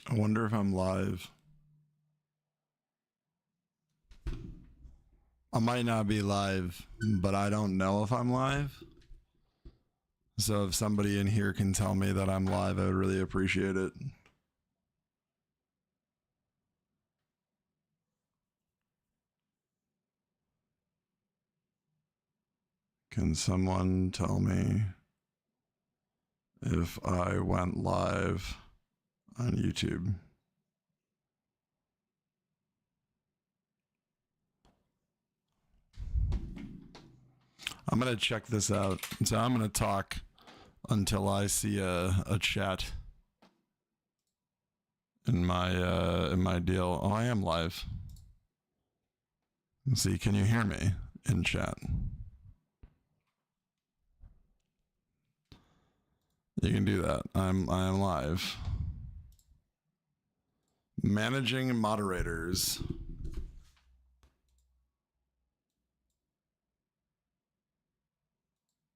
I wonder if I'm live. I might not be live, but I don't know if I'm live. So if somebody in here can tell me that I'm live, I would really appreciate it. Can someone tell me if I went live on YouTube? I'm going to check this out. So I'm going to talk until I see a chat in my deal. Oh, I am live. Let's see, can you hear me in chat? You can do that. I am live. Managing moderators.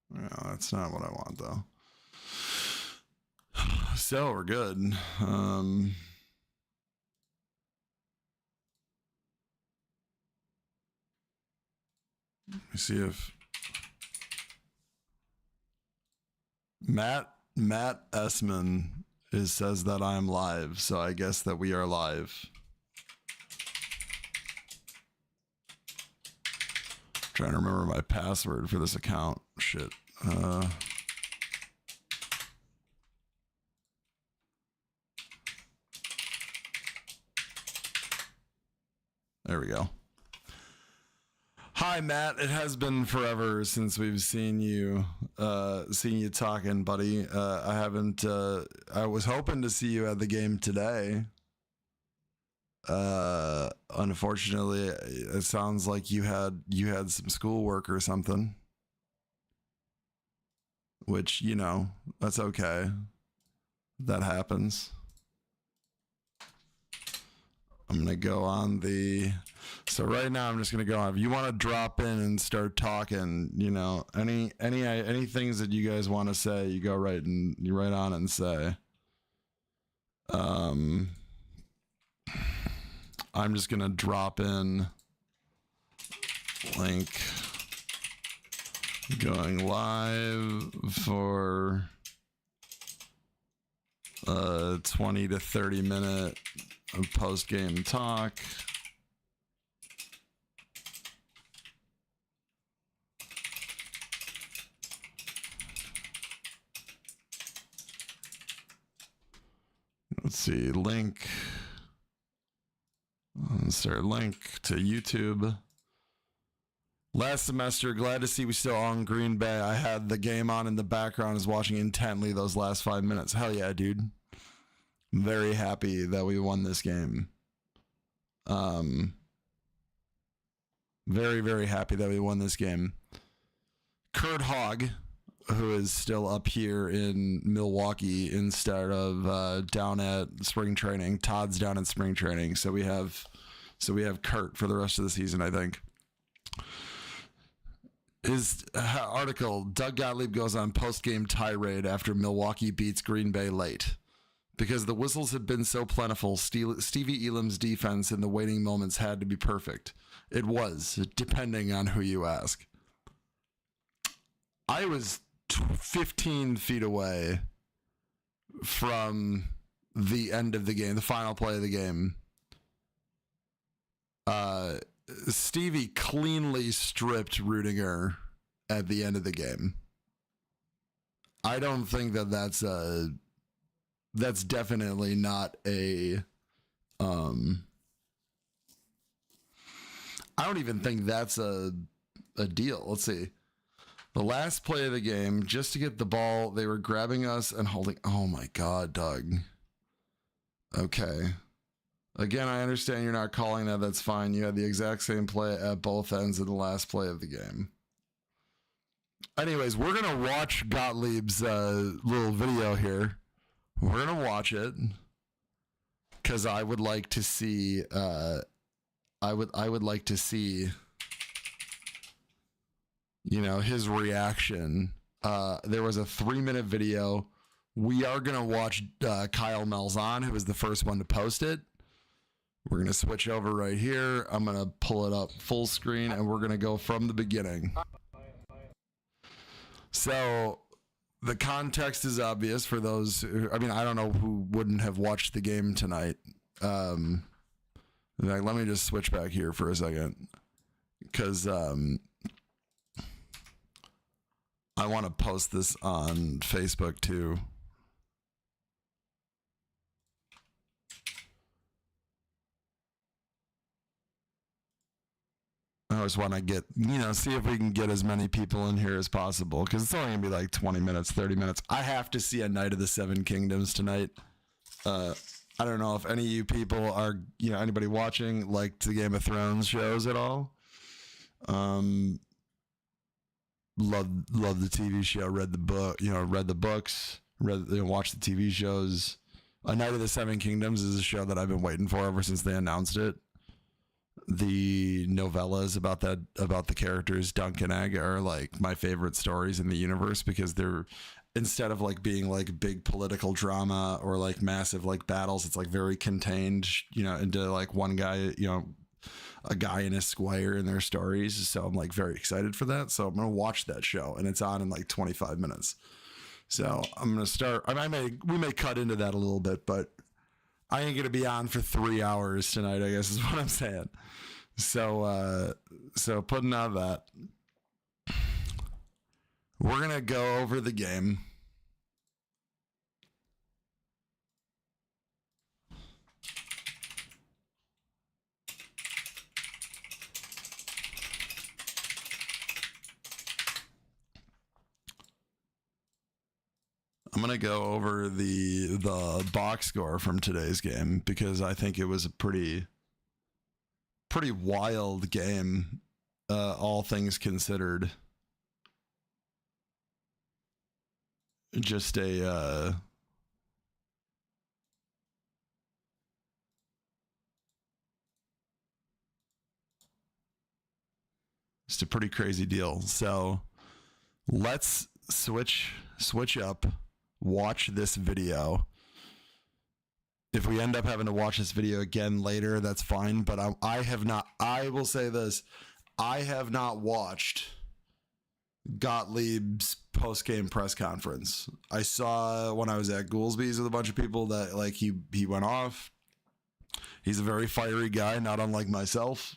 No, that's not what I want though. So we're good. Let me see if Matt Essman says that I'm live, so I guess that we are live. Trying to remember my password for this account. Shit. There we go. Hi, Matt. It has been forever since we've seen you talking, buddy. I was hoping to see you at the game today. Unfortunately, it sounds like you had some schoolwork or something. Which, you know, that's okay. That happens. I'm going to go on the... So right now I'm just going to go on. If you want to drop in and start talking, you know, any things that you guys want to say, you go right on and say. I'm just going to drop in link going live for 20 to 30 minute post-game talk. Let's see, link. Insert link to YouTube. Last semester, glad to see we still on Green Bay. I had the game on in the background, was watching intently those last 5 minutes. Hell yeah, dude. I'm very happy that we won this game. Very, very happy that we won this game. Kurt Hogg, who is still up here in Milwaukee instead of down at spring training. Todd's down at spring training, so we have Kurt for the rest of the season, I think. His article, Doug Gottlieb goes on post-game tirade after Milwaukee beats Green Bay late. Because the whistles had been so plentiful, Stevie Elam's defense in the waiting moments had to be perfect. It was, depending on who you ask. I was 15 feet away from the end of the game, the final play of the game. Stevie cleanly stripped Rudiger at the end of the game. I don't think that's definitely not a I don't even think that's a deal. Let's see. The last play of the game, just to get the ball, they were grabbing us and holding. Oh my God, Doug. Okay. Again, I understand you're not calling that. That's fine. You had the exact same play at both ends in the last play of the game. Anyways, we're going to watch Gottlieb's little video here. We're going to watch it because I would like to see, I would like to see, you know, his reaction. There was a 3-minute video We are going to watch Kyle Malzahn, who was the first one to post it. We're going to switch over right here. I'm going to pull it up full screen, and we're going to go from the beginning. So the context is obvious for those who, I mean, I don't know who wouldn't have watched the game tonight. Let me just switch back here for a second, because I want to post this on Facebook too. I always want to get, see if we can get as many people in here as possible, because it's only going to be like 20 minutes, 30 minutes. I have to see A Knight of the Seven Kingdoms tonight. I don't know if any of you people are, anybody watching like the Game of Thrones shows at all. Love the TV show, read the book, read the books, watched the TV shows. A Knight of the Seven Kingdoms is a show that I've been waiting for ever since they announced it. The novellas about the characters Dunk and Egg are like my favorite stories in the universe, because they're, instead of like being like big political drama or like massive like battles, it's like very contained, into like one guy, a guy and a squire in their stories. So I'm like very excited for that. So I'm gonna watch that show, and it's on in like 25 minutes. So I'm gonna start. We may cut into that a little bit, but I ain't gonna be on for 3 hours tonight, I guess is what I'm saying. So putting out that, we're gonna go over the game. I'm gonna go over the box score from today's game, because I think it was a pretty wild game, all things considered. Just a pretty crazy deal. So let's switch up, watch this video. If we end up having to watch this video again later, that's fine. But I will say this, I have not watched Gottlieb's post-game press conference. I saw when I was at Goolsby's with a bunch of people that like he went off. He's a very fiery guy, not unlike myself.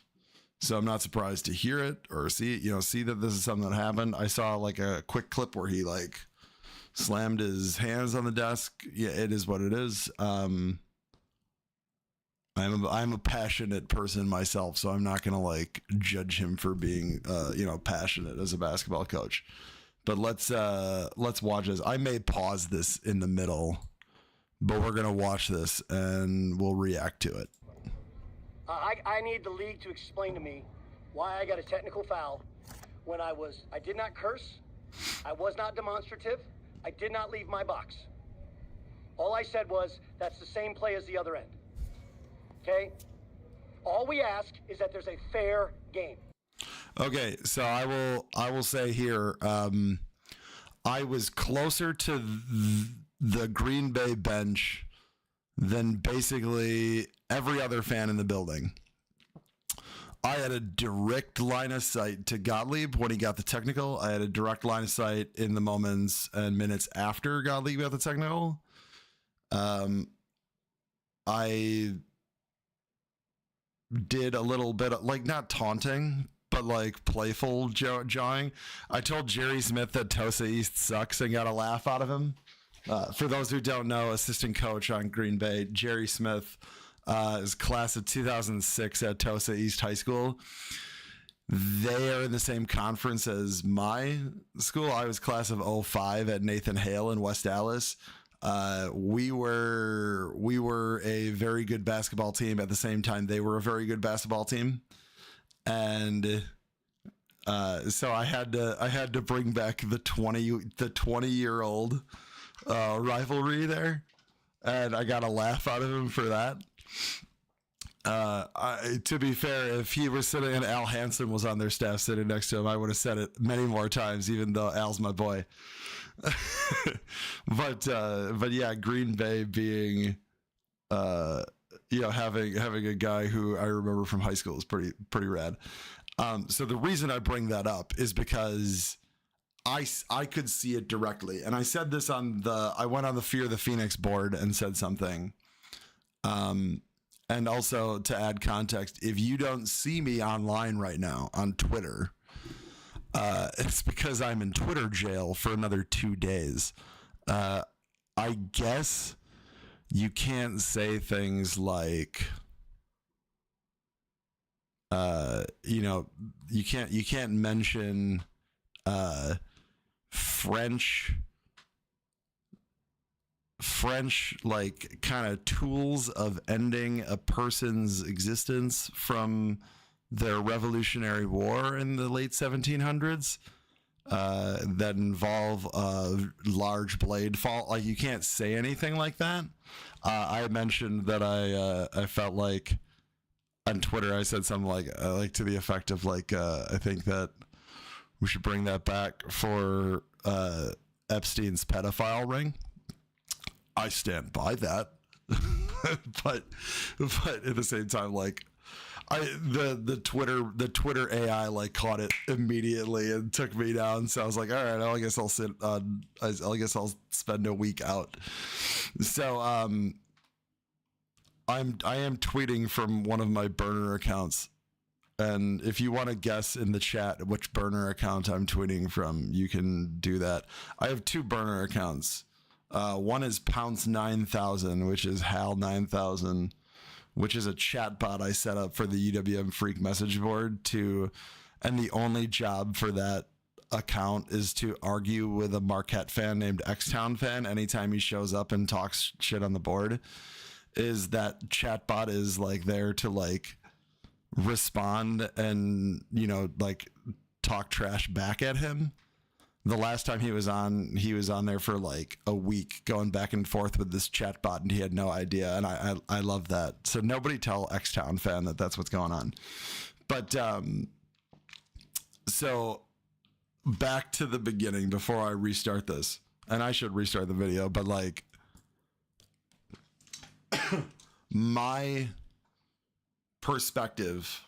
So I'm not surprised to hear it or see that this is something that happened. I saw like a quick clip where he like slammed his hands on the desk. Yeah, it is what it is. I'm a passionate person myself, so I'm not gonna like judge him for being passionate as a basketball coach. But let's watch this. I may pause this in the middle, but we're gonna watch this and we'll react to it. I need the league to explain to me why I got a technical foul when I did not curse, I was not demonstrative, I did not leave my box. All I said was, that's the same play as the other end. Okay? All we ask is that there's a fair game. Okay, so I will say here, I was closer to the Green Bay bench than basically every other fan in the building. I had a direct line of sight to Gottlieb when he got the technical. I had a direct line of sight in the moments and minutes after Gottlieb got the technical. I did a little bit of, like, not taunting, but like playful jawing. I told Jerry Smith that Tosa East sucks and got a laugh out of him. For those who don't know, assistant coach on Green Bay, Jerry Smith, is class of 2006 at Tosa East High School. They are in the same conference as my school. I was class of 05 at Nathan Hale in West Dallas. We were a very good basketball team. At the same time, they were a very good basketball team. And so I had to bring back the 20-year-old rivalry there, and I got a laugh out of him for that. To be fair, if he were sitting and Al Hansen was on their staff sitting next to him, I would have said it many more times, even though Al's my boy. but yeah, Green Bay being, having a guy who I remember from high school is pretty rad. So the reason I bring that up is because I could see it directly. And I said this I went on the Fear the Phoenix board and said something. And also to add context, if you don't see me online right now on Twitter, it's because I'm in Twitter jail for another 2 days. I guess you can't say things like, you can't mention French like kind of tools of ending a person's existence from their Revolutionary War in the late 1700s that involve a large blade fall. Like, you can't say anything like that. I mentioned that I felt like on Twitter I said something like to the effect of like I think that we should bring that back for Epstein's pedophile ring. I stand by that, but at the same time, like the Twitter AI like caught it immediately and took me down. So I was like, all right, I guess I'll sit on. I guess I'll spend a week out. So I am tweeting from one of my burner accounts. And if you want to guess in the chat which burner account I'm tweeting from, you can do that. I have 2 burner accounts. One is Pounce 9000, which is Hal 9000, which is a chat bot I set up for the UWM Freak message board and the only job for that account is to argue with a Marquette fan named X-Town fan anytime he shows up and talks shit on the board. Is that chat bot is like there to like respond and, like talk trash back at him. The last time he was on there for like a week going back and forth with this chat bot and he had no idea. And I love that. So nobody tell X-Town fan that that's what's going on. But, so back to the beginning before I restart this, and I should restart the video, but like my perspective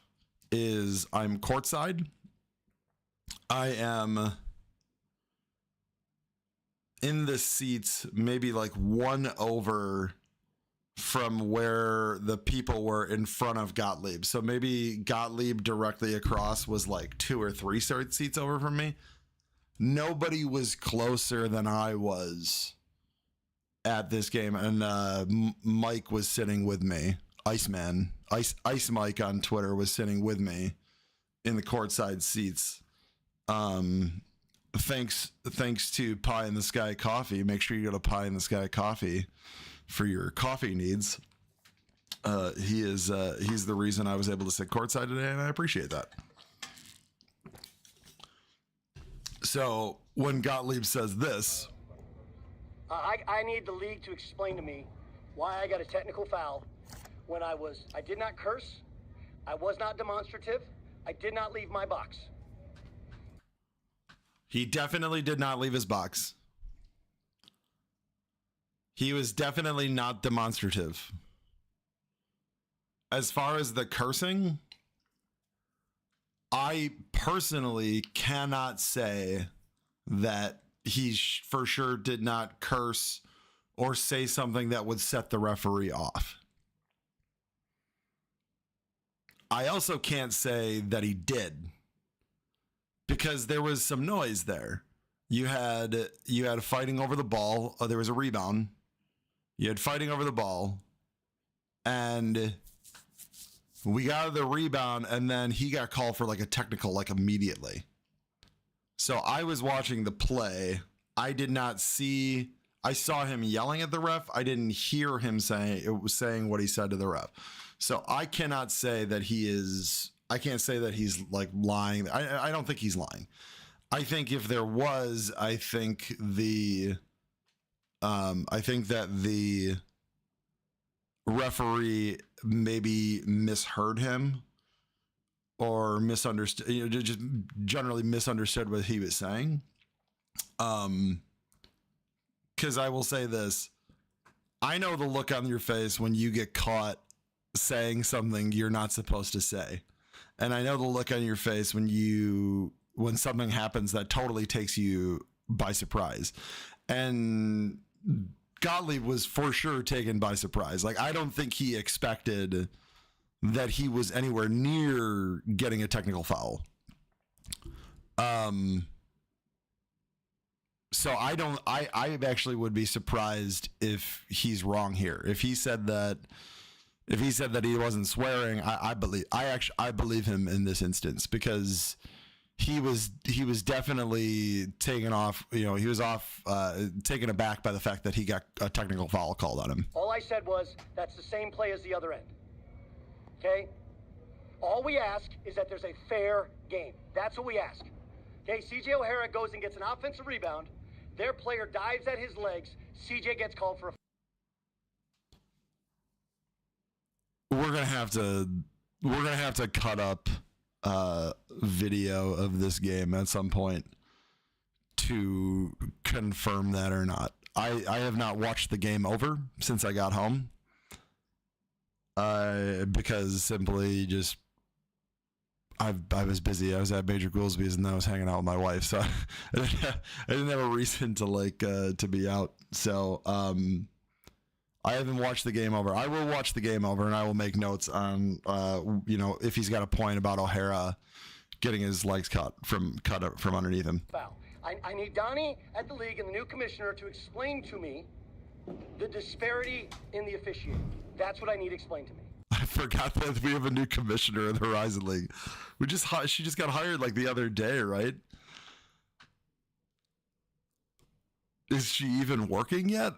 is I'm courtside. I am in the seats, maybe like 1 over from where the people were in front of Gottlieb. So maybe Gottlieb directly across was like 2 or 3 seats over from me. Nobody was closer than I was at this game. And Mike was sitting with me. Iceman, Ice Mike on Twitter was sitting with me in the courtside seats. Thanks to Pie in the Sky Coffee. Make sure you go to Pie in the Sky Coffee for your coffee needs. He's the reason I was able to sit courtside today, and I appreciate that. So when Gottlieb says this, I need the league to explain to me why I got a technical foul when I did not curse, I was not demonstrative, I did not leave my box. He definitely did not leave his box. He was definitely not demonstrative. As far as the cursing, I personally cannot say that he for sure did not curse or say something that would set the referee off. I also can't say that he did, because there was some noise there. You had fighting over the ball. There was a rebound. You had fighting over the ball, and we got the rebound, and then he got called for like a technical like immediately. So I was watching the play. I did not see. I saw him yelling at the ref. I didn't hear him saying what he said to the ref. So I cannot say that he is. I can't say that he's like lying. I don't think he's lying. I think if there was, I think that the referee maybe misheard him or misunderstood, just generally misunderstood what he was saying. because I will say this. I know the look on your face when you get caught saying something you're not supposed to say. And I know the look on your face when something happens that totally takes you by surprise. And Gottlieb was for sure taken by surprise. Like, I don't think he expected that he was anywhere near getting a technical foul. So I actually would be surprised if he's wrong here. If he said that he wasn't swearing, I believe him in this instance, because he was definitely taken off. He was taken aback by the fact that he got a technical foul called on him. All I said was, that's the same play as the other end. Okay? All we ask is that there's a fair game. That's what we ask. Okay, CJ O'Hara goes and gets an offensive rebound. Their player dives at his legs. CJ gets called for a... We're gonna have to cut up video of this game at some point to confirm that or not. I have not watched the game over since I got home. Because simply just I was busy. I was at Major Goolsby's and then I was hanging out with my wife, so I didn't have a reason to to be out. So I haven't watched the game over. I will watch the game over and I will make notes on if he's got a point about O'Hara getting his legs cut from underneath him. Foul. I need Donnie at the league and the new commissioner to explain to me the disparity in the officiating. That's what I need explained to me. I forgot that we have a new commissioner in the Horizon League. She just got hired like the other day, right? Is she even working yet?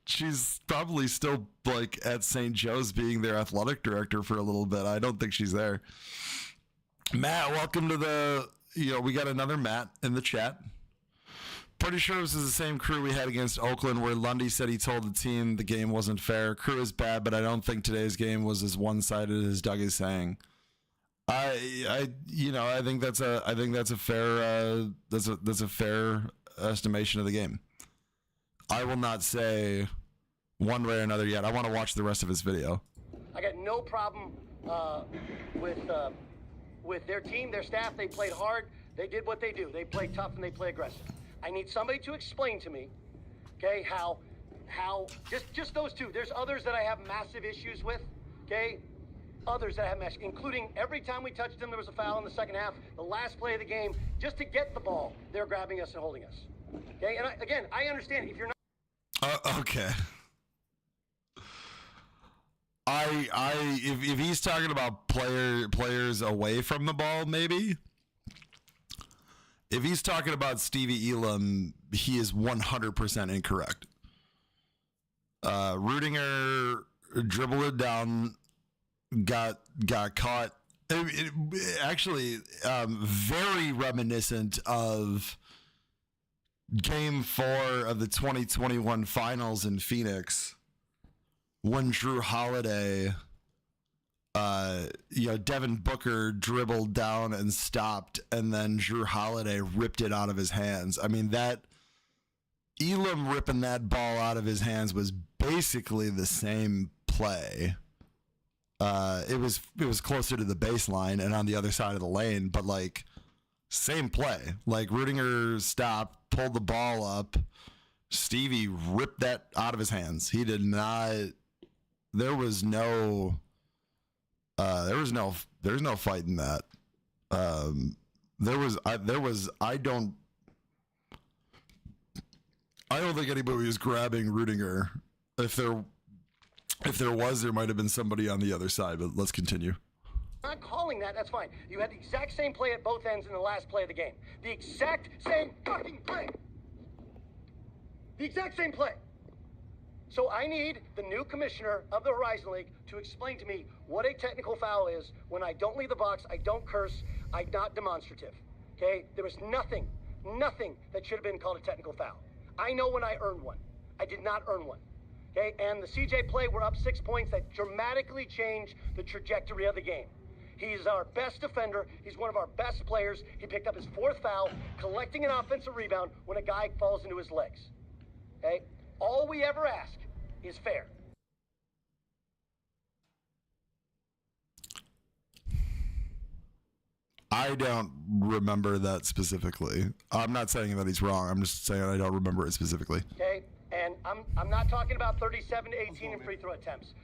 She's probably still like at St. Joe's being their athletic director for a little bit. I don't think she's there. Matt, welcome to the, we got another Matt in the chat. Pretty sure this is the same crew we had against Oakland where Lundy said he told the team the game wasn't fair. Crew is bad, but I don't think today's game was as one-sided as Doug is saying. I think that's a fair estimation of the game. I will not say one way or another yet. I want to watch the rest of his video. I got no problem with their team, their staff. They played hard. They did what they do. They play tough and they play aggressive. I need somebody to explain to me, okay, how just those two. There's others that I have massive issues with, okay? Others that I have massive, including every time we touched them, there was a foul in the second half. The last play of the game, just to get the ball, they're grabbing us and holding us. Okay, and I understand if you're not. Okay. If he's talking about players away from the ball, maybe. If he's talking about Stevie Elam, he is 100% incorrect. Rudinger dribbled it down, got caught. Actually, very reminiscent of Game 4 of the 2021 Finals in Phoenix, when Drew Holiday, Devin Booker dribbled down and stopped, and then Drew Holiday ripped it out of his hands. I mean, that Elam ripping that ball out of his hands was basically the same play. It was closer to the baseline and on the other side of the lane, but like same play. Like Rudiger stopped, pulled the ball up. Stevie ripped that out of his hands. He did not. There was no fight in that. I don't think anybody was grabbing Rudiger. If there was, there might have been somebody on the other side, but let's continue. I'm not calling that, that's fine. You had the exact same play at both ends in the last play of the game. The exact same fucking play. The exact same play. So I need the new commissioner of the Horizon League to explain to me what a technical foul is when I don't leave the box, I don't curse, I'm not demonstrative. Okay? There was nothing that should have been called a technical foul. I know when I earned one. I did not earn one. Okay? And the CJ play, we're up 6 points. That dramatically changed the trajectory of the game. He's our best defender. He's one of our best players. He picked up his 4th foul, collecting an offensive rebound when a guy falls into his legs. Okay? All we ever ask is fair. I don't remember that specifically. I'm not saying that he's wrong. I'm just saying I don't remember it specifically. Okay? And I'm not talking about 37 to 18 in free throw attempts.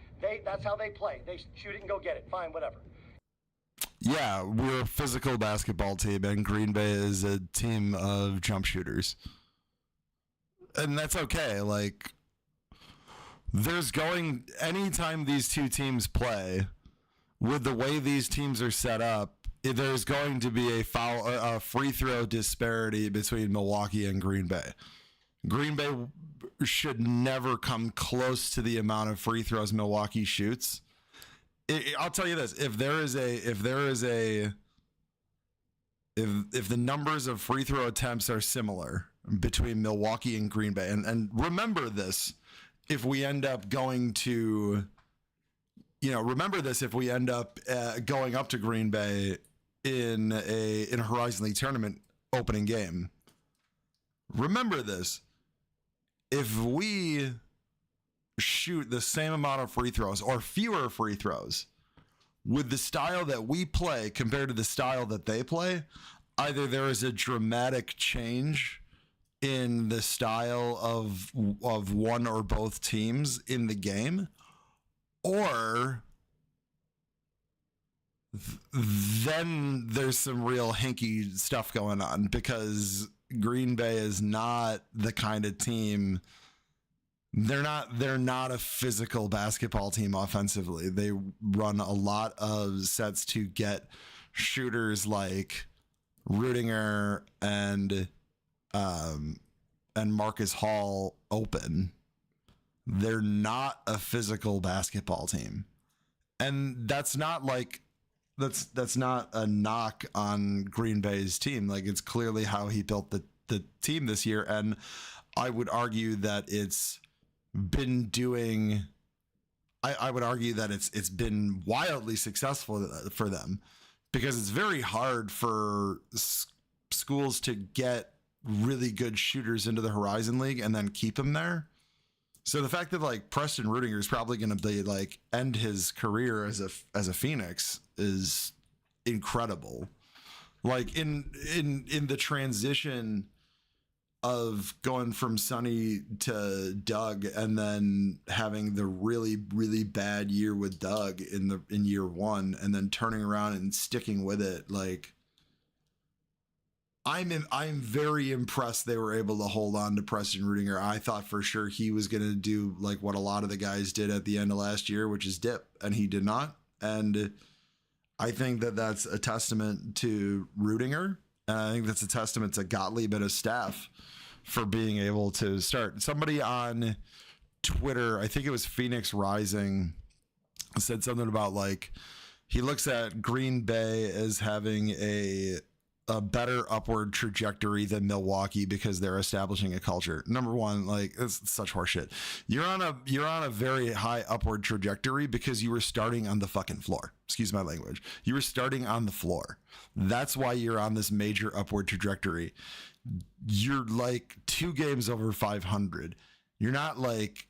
That's how they play. They shoot it and go get it. Fine, whatever. Yeah, we're a physical basketball team, and Green Bay is a team of jump shooters. And that's okay. Like, anytime these two teams play, with the way these teams are set up, there's going to be a free throw disparity between Milwaukee and Green Bay. Green Bay should never come close to the amount of free throws Milwaukee shoots. I'll tell you this: if the numbers of free throw attempts are similar between Milwaukee and Green Bay, and remember this, if we end up going to, going up to Green Bay in a Horizon League tournament opening game. Remember this: if we shoot the same amount of free throws or fewer free throws with the style that we play compared to the style that they play, either there is a dramatic change in the style of one or both teams in the game, or then there's some real hinky stuff going on, because Green Bay is not the kind of team. They're not a physical basketball team offensively. They run a lot of sets to get shooters like Rudiger and Marcus Hall open. They're not a physical basketball team. And that's not a knock on Green Bay's team. Like, it's clearly how he built the team this year. And I would argue that it's been doing, I would argue that it's been wildly successful for them, because it's very hard for schools to get really good shooters into the Horizon League and then keep them there. So the fact that like Preston Rudiger is probably going to be like end his career as a Phoenix is incredible. Like in the transition of going from Sonny to Doug, and then having the really, really bad year with Doug in year one, and then turning around and sticking with it. Like, I'm very impressed they were able to hold on to Preston Rudiger. I thought for sure he was going to do like what a lot of the guys did at the end of last year, which is dip, and he did not. And I think that that's a testament to Rudiger. And I think that's a testament to Gottlieb and his staff for being able to start. Somebody on Twitter, I think it was Phoenix Rising, said something about like he looks at Green Bay as having a better upward trajectory than Milwaukee because they're establishing a culture. Number one, like, it's such horseshit. You're on a very high upward trajectory because you were starting on the fucking floor. Excuse my language. You were starting on the floor. That's why you're on this major upward trajectory. You're like 2 games over 500. You're not like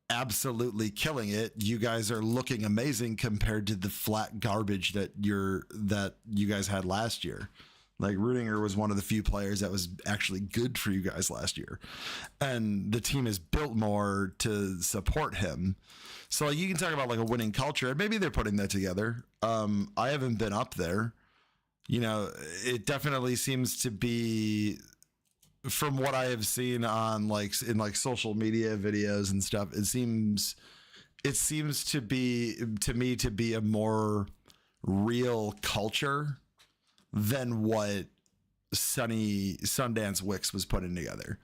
absolutely killing it. You guys are looking amazing compared to the flat garbage that you guys had last year. Like, Rudiger was one of the few players that was actually good for you guys last year. And the team is built more to support him. So like, you can talk about like a winning culture, and maybe they're putting that together. I haven't been up there. You know, it definitely seems to be, from what I have seen on in social media videos and stuff, it seems to be, to me, to be a more real culture than what Sundance Wicks was putting together.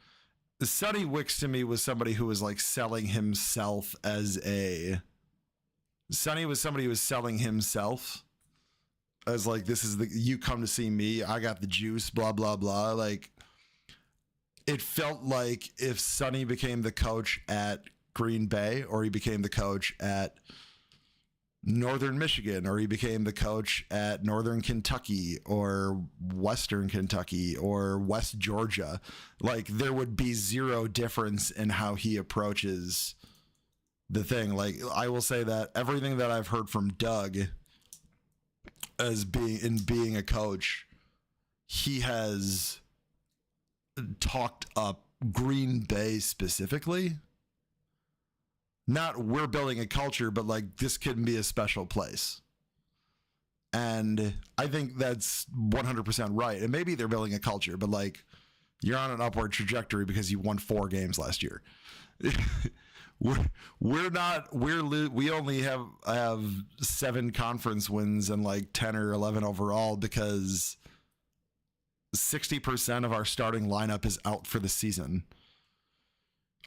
Sonny Wicks to me was somebody who was like selling himself Sonny was somebody who was selling himself as like, this is you come to see me, I got the juice, blah, blah, blah. Like, it felt like if Sonny became the coach at Green Bay, or he became the coach at Northern Michigan, or he became the coach at Northern Kentucky or Western Kentucky or West Georgia. Like, there would be zero difference in how he approaches the thing. Like, I will say that everything that I've heard from Doug as being a coach, he has talked up Green Bay specifically. Not we're building a culture, but like, this can be a special place. And I think that's 100% right. And maybe they're building a culture, but like, you're on an upward trajectory because you won 4 games last year. We only have 7 conference wins and like 10 or 11 overall because 60% of our starting lineup is out for the season.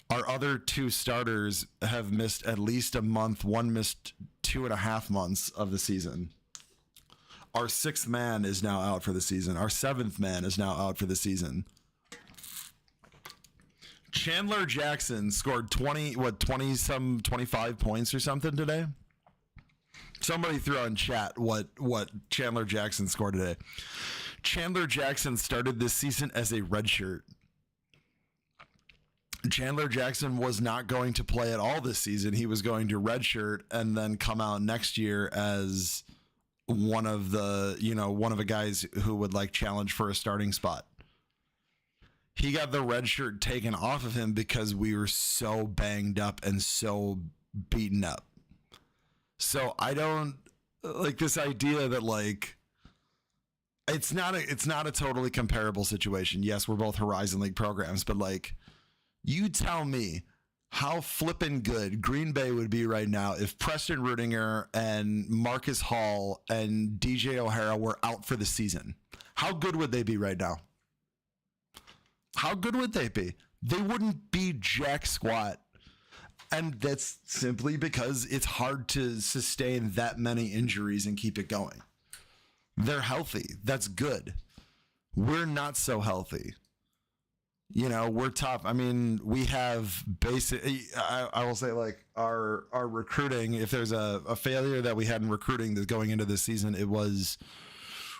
Our other 2 starters have missed at least a month. One missed 2.5 months of the season. Our 6th man is now out for the season. Our 7th man is now out for the season. Chandler Jackson scored 25 points or something today. Somebody threw on chat what Chandler Jackson scored today. Chandler Jackson started this season as a redshirt. Chandler Jackson was not going to play at all this season. He was going to redshirt and then come out next year as one of the guys who would like challenge for a starting spot. He got the red shirt taken off of him because we were so banged up and so beaten up. So I don't like this idea that like it's not a totally comparable situation. Yes, we're both Horizon League programs, but like, you tell me how flippin' good Green Bay would be right now if Preston Rudinger and Marcus Hall and DJ O'Hara were out for the season. How good would they be right now? How good would they be? They wouldn't be jack squat. And that's simply because it's hard to sustain that many injuries and keep it going. They're healthy. That's good. We're not so healthy. You know, we're tough. I mean, we have I will say like our recruiting, if there's a failure that we had in recruiting that's going into this season, it was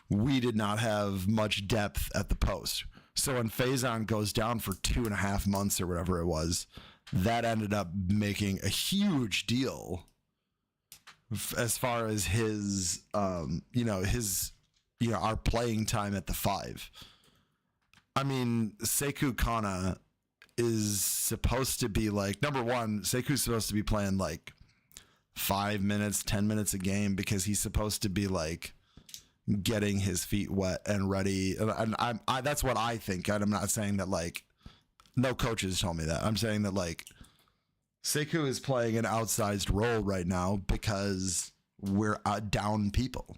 we did not have much depth at the post. So when Faison goes down for 2.5 months or whatever it was, that ended up making a huge deal as far as his, our playing time at the 5. I mean, Sekou Kana is supposed to be like, number one, Sekou's supposed to be playing like 5 minutes, 10 minutes a game because he's supposed to be like getting his feet wet and ready. And I that's what I think. And I'm not saying that like, no coaches told me that. I'm saying that like Sekou is playing an outsized role right now because we're down people.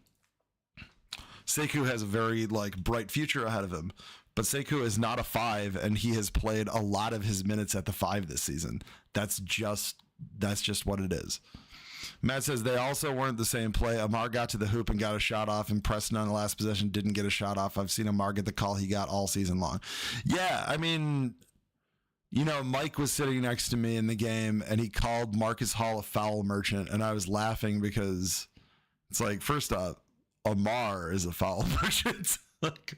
Sekou has a very like bright future ahead of him. But Sekou is not a 5, and he has played a lot of his minutes at the 5 this season. That's just what it is. Matt says they also weren't the same play. Amar got to the hoop and got a shot off, and Preston on the last possession didn't get a shot off. I've seen Amar get the call he got all season long. Yeah, I mean, you know, Mike was sitting next to me in the game, and he called Marcus Hall a foul merchant, and I was laughing because it's like, first up, Amar is a foul merchant. Like,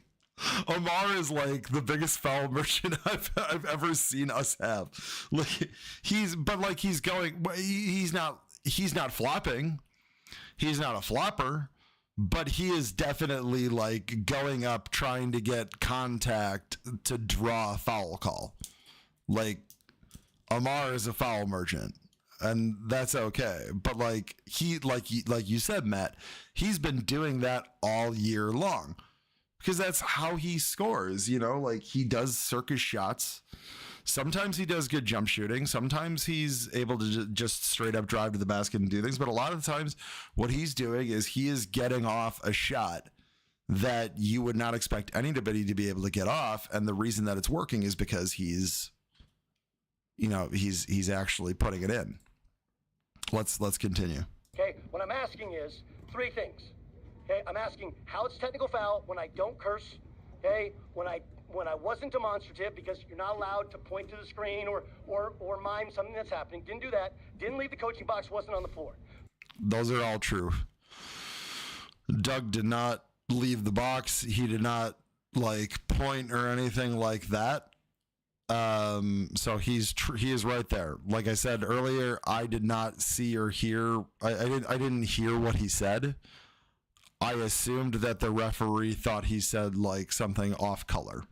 Amar is like the biggest foul merchant I've ever seen us have. Like he's not flopping. He's not a flopper, but he is definitely like going up trying to get contact to draw a foul call. Like Amar is a foul merchant, and that's okay. But like you said, Matt, he's been doing that all year long. Because that's how he scores, you know, like he does circus shots. Sometimes he does good jump shooting. Sometimes he's able to just straight up drive to the basket and do things. But a lot of the times what he's doing is he is getting off a shot that you would not expect anybody to be able to get off. And the reason that it's working is because he's actually putting it in. Let's continue. Okay, what I'm asking is 3 things. Okay, I'm asking how it's technical foul when I don't curse. Okay, when I wasn't demonstrative because you're not allowed to point to the screen or mime something that's happening. Didn't do that. Didn't leave the coaching box. Wasn't on the floor. Those are all true. Doug did not leave the box. He did not like point or anything like that. So he is right there. Like I said earlier, I did not see or hear. I didn't hear what he said. I assumed that the referee thought he said like something off color.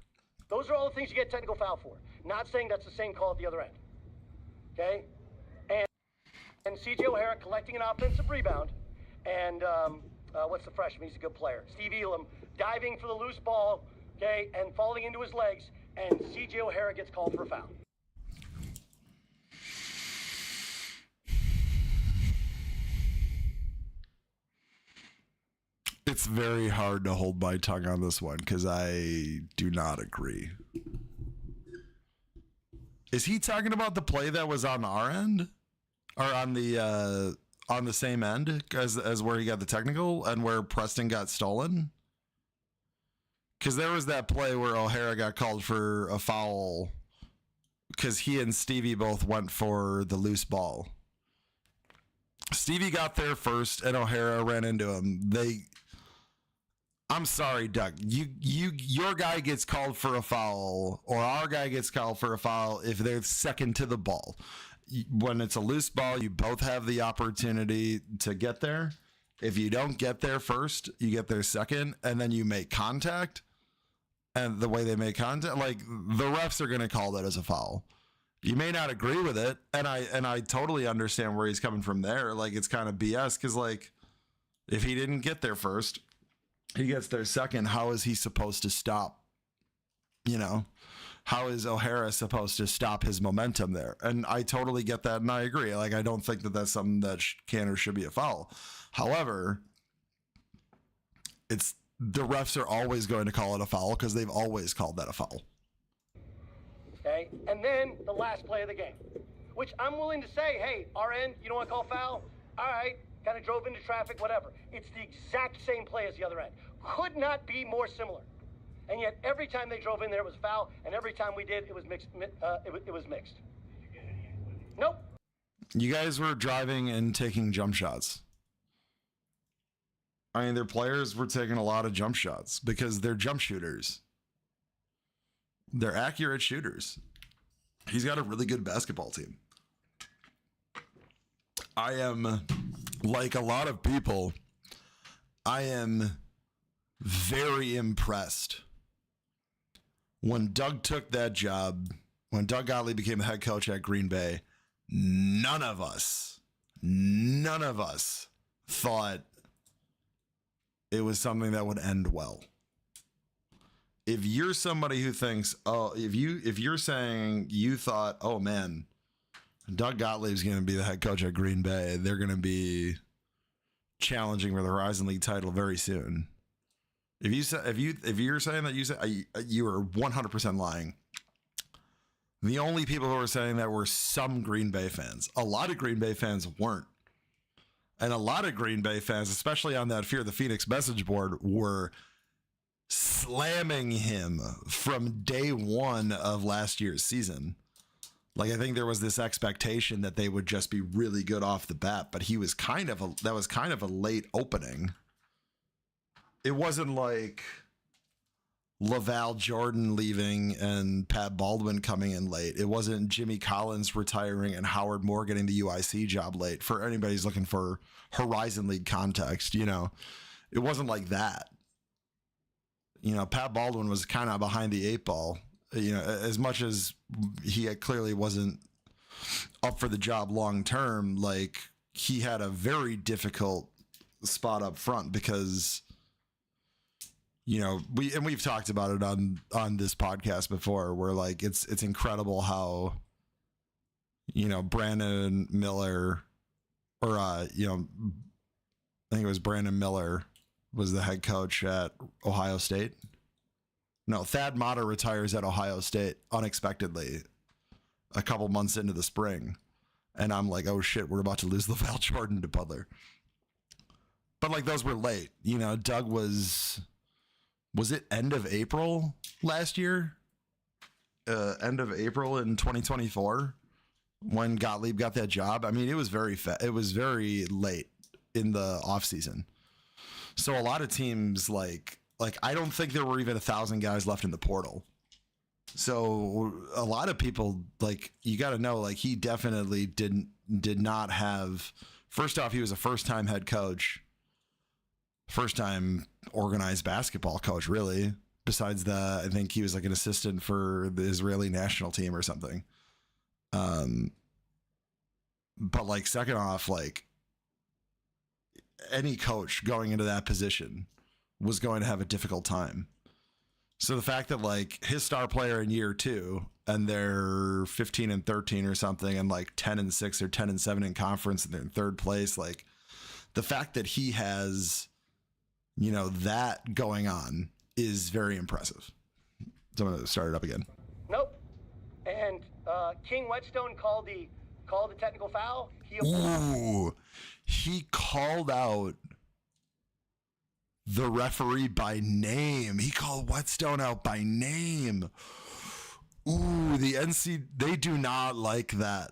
Those are all the things you get technical foul for. Not saying that's the same call at the other end. Okay? And C.J. O'Hara collecting an offensive rebound. And what's the freshman? He's a good player. Steve Elam diving for the loose ball, okay, and falling into his legs. And C.J. O'Hara gets called for a foul. It's very hard to hold my tongue on this one because I do not agree. Is he talking about the play that was on our end, or on the same end as where he got the technical and where Preston got stolen? Because there was that play where O'Hara got called for a foul because he and Stevie both went for the loose ball. Stevie got there first and O'Hara ran into him. I'm sorry, Doug. Your guy gets called for a foul, or our guy gets called for a foul if they're second to the ball. When it's a loose ball, you both have the opportunity to get there. If you don't get there first, you get there second, and then you make contact. And the way they make contact, like the refs are going to call that as a foul. You may not agree with it, and I totally understand where he's coming from there. Like it's kind of BS because like if he didn't get there first, he gets there second. How is he supposed to stop? You know, how is O'Hara supposed to stop his momentum there? And I totally get that, and I agree. Like I don't think that that's something that can or should be a foul. However, the refs are always going to call it a foul because they've always called that a foul. Okay, and then the last play of the game, which I'm willing to say, hey, RN, you don't want to call foul? All right, kind of drove into traffic, whatever. It's the exact same play as the other end. Could not be more similar. And yet every time they drove in there, it was foul, and every time we did, it was mixed. It was mixed. Nope. You guys were driving and taking jump shots. I mean, their players were taking a lot of jump shots because they're jump shooters. They're accurate shooters. He's got a really good basketball team. I am, like a lot of people, I am very impressed. When Doug took that job, when Doug Gottlieb became the head coach at Green Bay, none of us thought it was something that would end well. If you're somebody who thinks, if you're saying you thought, oh man, Doug Gottlieb's going to be the head coach at Green Bay, they're going to be challenging for the Horizon League title very soon. If you're saying that, you are 100% lying. The only people who were saying that were some Green Bay fans. A lot of Green Bay fans weren't. And a lot of Green Bay fans, especially on that Fear the Phoenix message board, were slamming him from day one of last year's season. Like, I think there was this expectation that they would just be really good off the bat, but that was kind of a late opening. It wasn't like LaVall Jordan leaving and Pat Baldwin coming in late. It wasn't Jimmy Collins retiring and Howard Moore getting the UIC job late. For anybody who's looking for Horizon League context, you know, it wasn't like that. You know, Pat Baldwin was kind of behind the eight ball, you know, as much as he clearly wasn't up for the job long term. Like, he had a very difficult spot up front because, you know, we've talked about it on this podcast before, where like it's incredible how, you know, Brandon Miller, or you know, I think it was Brandon Miller was the head coach at Ohio State. No, Thad Matta retires at Ohio State unexpectedly a couple months into the spring, and I'm like, oh shit, we're about to lose LaVall Jordan to Butler. But like, those were late. You know, Doug was it end of April last year? End of April in 2024 when Gottlieb got that job. I mean, it was very late. in the offseason. So a lot of teams like I don't think there were even 1,000 guys left in the portal. So a lot of people, like, you got to know, like, he definitely did not have. First off, he was a first-time head coach, first-time organized basketball coach, really. Besides that, I think he was like an assistant for the Israeli national team or something. But like, second off, like, any coach going into that position was going to have a difficult time. So the fact that like his star player in year 2 and they're 15-13 or something, and like 10-6 or 10-7 in conference, and they're in third place, like the fact that he has, you know, that going on is very impressive. So I'm going to start it up again. Nope. And King Whetstone called the technical foul. He called out the referee by name. He called Whetstone out by name. Ooh, the NC, they do not like that.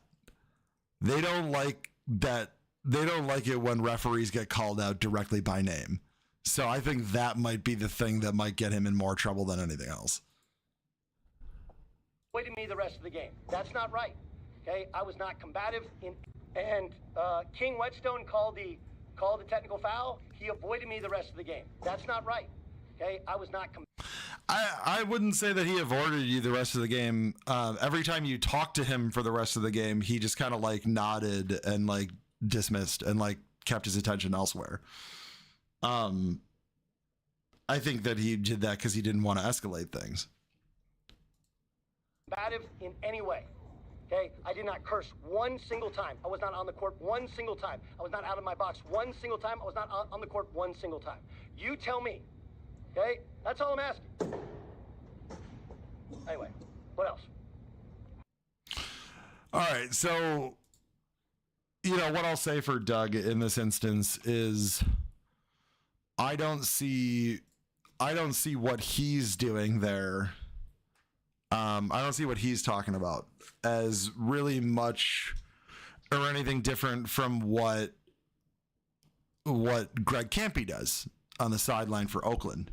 They don't like that. They don't like it when referees get called out directly by name. So I think that might be the thing that might get him in more trouble than anything else. Avoided me the rest of the game. That's not right. Okay, I was not combative and King Whetstone called the technical foul. He avoided me the rest of the game. That's not right. Okay, I was not. I wouldn't say that he avoided you the rest of the game. Every time you talked to him for the rest of the game, he just kind of like nodded and like dismissed and like kept his attention elsewhere. I think that he did that because he didn't want to escalate things. Combative in any way. Okay, I did not curse one single time. I was not on the court one single time. I was not out of my box one single time. I was not on the court one single time. You tell me. Okay, that's all I'm asking. Anyway, what else? All right, so, you know, what I'll say for Doug in this instance is I don't see what he's doing there. I don't see what he's talking about as really much or anything different from what Greg Campy does on the sideline for Oakland.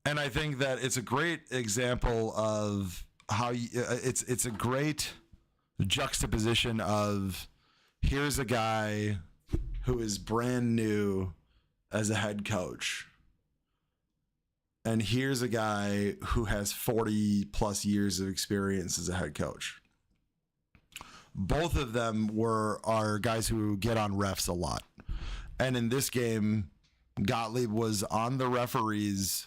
And I think that it's a great example of how it's a great juxtaposition of here's a guy who is brand new as a head coach, and here's a guy who has 40 plus years of experience as a head coach. Both of them are guys who get on refs a lot. And in this game, Gottlieb was on the referees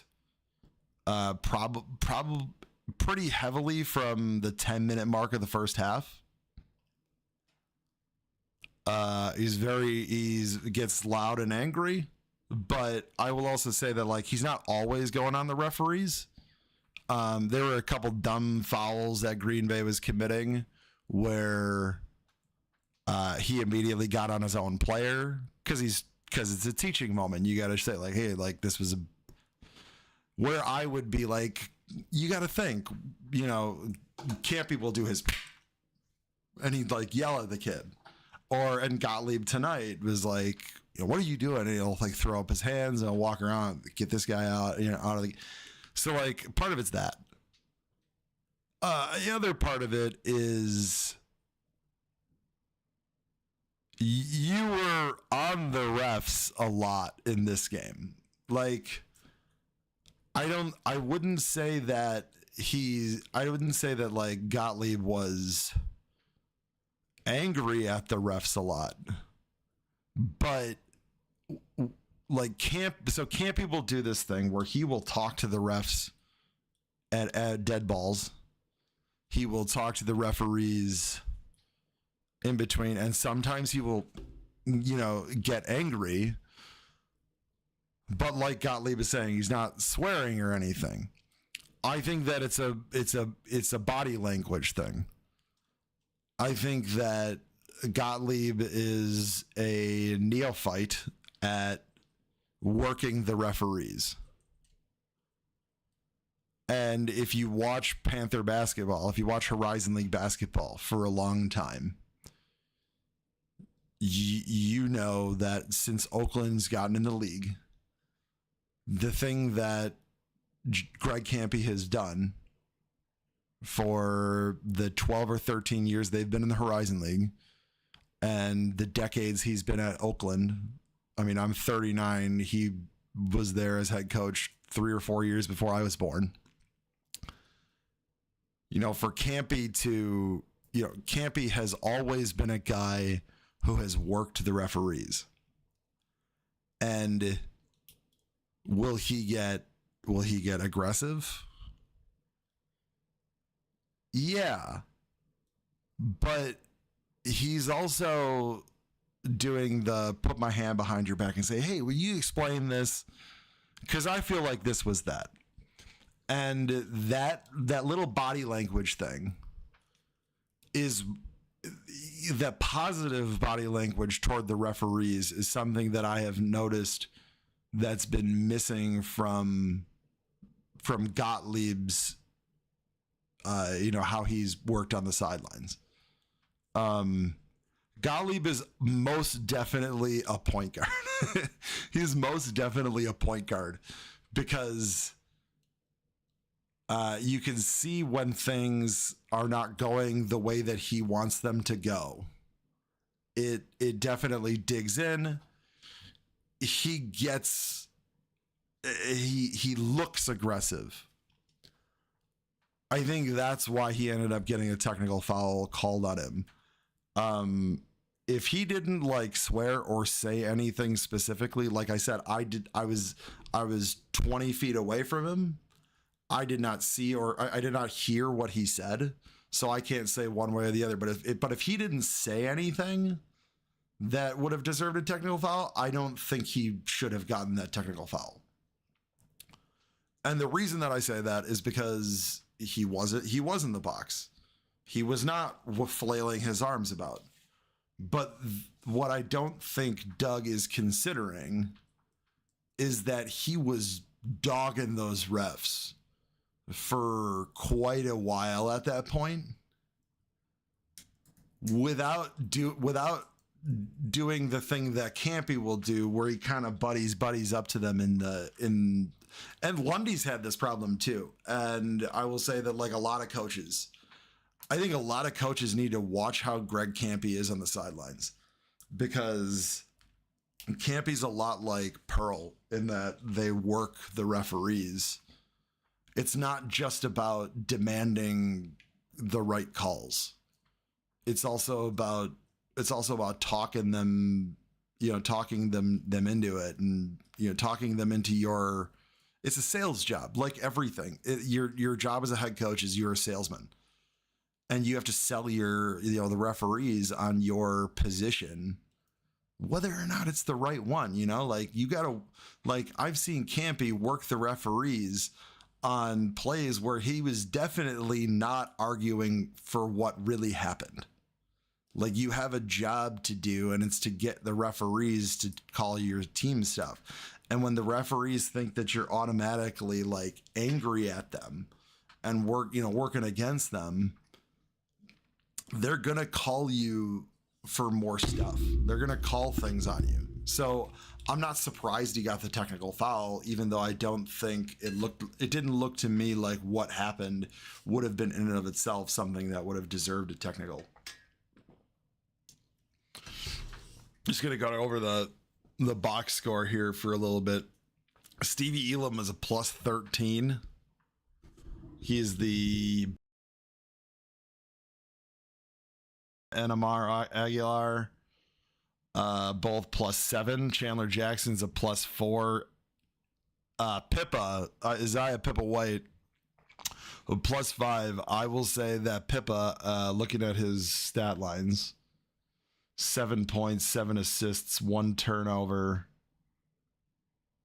probably pretty heavily from the 10-minute mark of the first half. He gets loud and angry. But I will also say that, like, he's not always going on the referees. There were a couple dumb fouls that Green Bay was committing where he immediately got on his own player because it's a teaching moment. You got to say, like, hey, like, this was where I would be like, you got to think, you know, Campy will do his, and he'd like yell at the kid. And Gottlieb tonight was like, you know, what are you doing? And he'll like throw up his hands and walk around, get this guy out, you know, out of the. So like part of it's that. The other part of it is you were on the refs a lot in this game. Like, I wouldn't say that like Gottlieb was angry at the refs a lot, but like Campy will do this thing where he will talk to the refs at dead balls. He will talk to the referees in between, and sometimes he will, you know, get angry. But like Gottlieb is saying, he's not swearing or anything. I think that it's a body language thing. I think that Gottlieb is a neophyte at working the referees. And if you watch Panther basketball, if you watch Horizon League basketball for a long time, you know that since Oakland's gotten in the league, the thing that Greg Campy has done for the 12 or 13 years they've been in the Horizon League and the decades he's been at Oakland. I mean, I'm 39. He was there as head coach 3 or 4 years before I was born. You know, for Campy to, you know, Campy has always been a guy who has worked the referees. And will he get aggressive? Yeah. But he's also doing the put my hand behind your back and say, hey, will you explain this? Because I feel like this was that. And that little body language thing is that positive body language toward the referees is something that I have noticed that's been missing from Gottlieb's, how he's worked on the sidelines. Gottlieb is most definitely a point guard. He's most definitely a point guard because you can see when things are not going the way that he wants them to go. It definitely digs in. He looks aggressive. I think that's why he ended up getting a technical foul called on him. If he didn't like swear or say anything specifically, like I said, I was 20 feet away from him. I did not see or I did not hear what he said, so I can't say one way or the other. But if he didn't say anything that would have deserved a technical foul, I don't think he should have gotten that technical foul. And the reason that I say that is because he was in the box. He was not flailing his arms about. But what I don't think Doug is considering is that he was dogging those refs for quite a while at that point without doing the thing that Campy will do where he kind of buddies up to them and Lundy's had this problem too. And I will say that like I think a lot of coaches need to watch how Greg Campy is on the sidelines because Campy's a lot like Pearl in that they work the referees. It's not just about demanding the right calls. It's also about talking them into it and, talking them into it's a sales job, like everything. Your job as a head coach is you're a salesman and you have to sell the referees on your position, whether or not it's the right one, like you gotta, like I've seen Campy work the referees on plays where he was definitely not arguing for what really happened. Like you have a job to do and it's to get the referees to call your team stuff. And when the referees think that you're automatically like angry at them and working against them, they're going to call you for more stuff. They're going to call things on you. So I'm not surprised he got the technical foul, even though I don't think it didn't look to me like what happened would have been in and of itself something that would have deserved a technical. Just going to go over the box score here for a little bit. Stevie Elam is a plus 13. He is the NMR Aguilar, both plus 7. Chandler Jackson's a plus 4. Isaiah Pippa White, plus 5. I will say that Pippa, looking at his stat lines, 7 points, 7 assists, 1 turnover,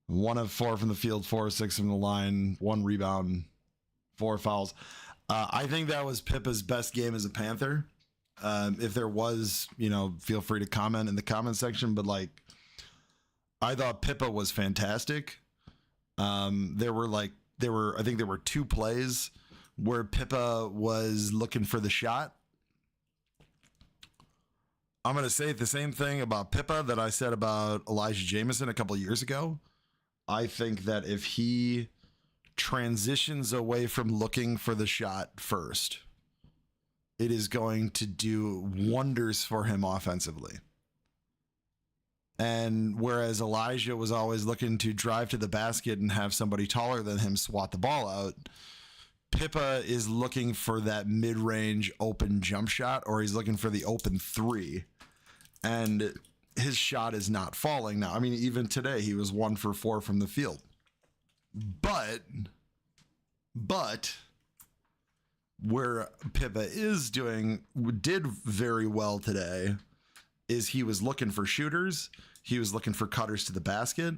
1 of 4 from the field, 4 of 6 from the line, 1 rebound, 4 fouls. I think that was Pippa's best game as a Panther. If there was, feel free to comment in the comment section, but I thought Pippa was fantastic. I think there were 2 plays where Pippa was looking for the shot. I'm going to say the same thing about Pippa that I said about Elijah Jameson a couple years ago. I think that if he transitions away from looking for the shot first, it is going to do wonders for him offensively. And whereas Elijah was always looking to drive to the basket and have somebody taller than him swat the ball out, Pippa is looking for that mid-range open jump shot, or he's looking for the open three. And his shot is not falling now. I mean, even today, he was 1 for 4 from the field. But where Pippa did very well today is he was looking for shooters. He was looking for cutters to the basket.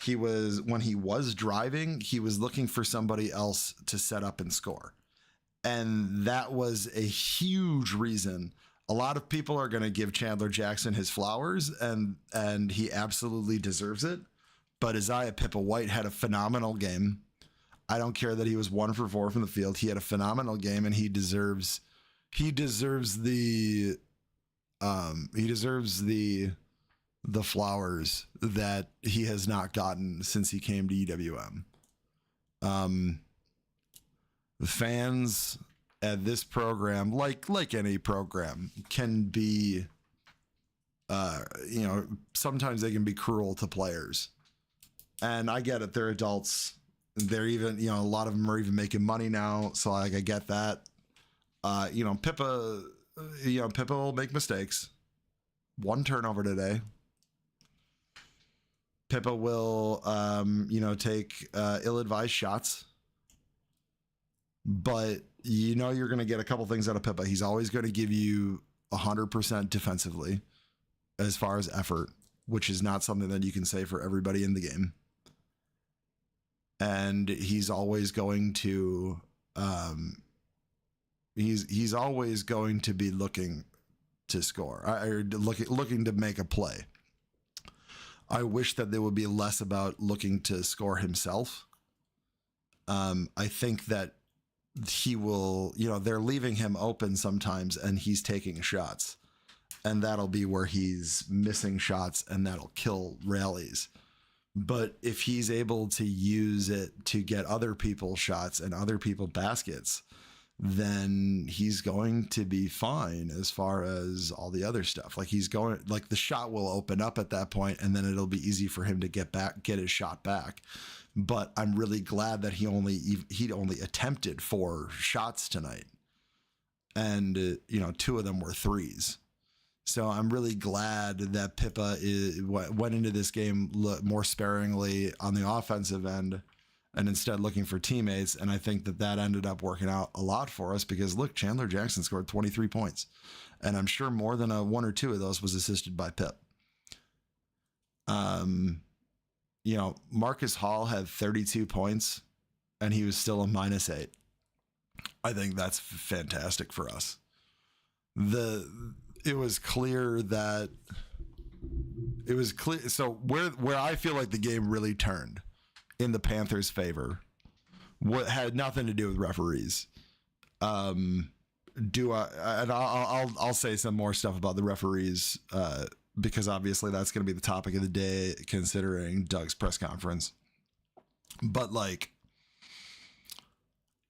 When he was driving, he was looking for somebody else to set up and score. And that was a huge reason. A lot of people are going to give Chandler Jackson his flowers, and he absolutely deserves it. But Isaiah Pippa White had a phenomenal game. I don't care that he was 1 for 4 from the field. He had a phenomenal game, and he deserves the flowers that he has not gotten since he came to EWM. The fans at this program, like any program, can be, sometimes they can be cruel to players. And I get it. They're adults. They're even, a lot of them are even making money now. So I get that. Pippa will make mistakes. 1 turnover today. Pippa will, take ill-advised shots. But you're going to get a couple things out of Pippa. He's always going to give you 100% defensively as far as effort, which is not something that you can say for everybody in the game. And he's always going to, he's always going to be looking to score, or looking to make a play. I wish that there would be less about looking to score himself. I think that he will, they're leaving him open sometimes and he's taking shots, and that'll be where he's missing shots, and that'll kill rallies. But if he's able to use it to get other people shots and other people baskets, then he's going to be fine as far as all the other stuff. The shot will open up at that point, and then it'll be easy for him to get his shot back. But I'm really glad that he only attempted 4 shots tonight, and 2 of them were threes. So I'm really glad that Pippa went into this game more sparingly on the offensive end, and instead looking for teammates. And I think that ended up working out a lot for us, because look, Chandler Jackson scored 23 points, and I'm sure more than 1 or 2 of those was assisted by Pip. Marcus Hall had 32 points, and he was still a -8. I think that's fantastic for us. It was clear. So where I feel like the game really turned in the Panthers' favor, what had nothing to do with referees. I'll say some more stuff about the referees, because obviously that's going to be the topic of the day, considering Doug's press conference. But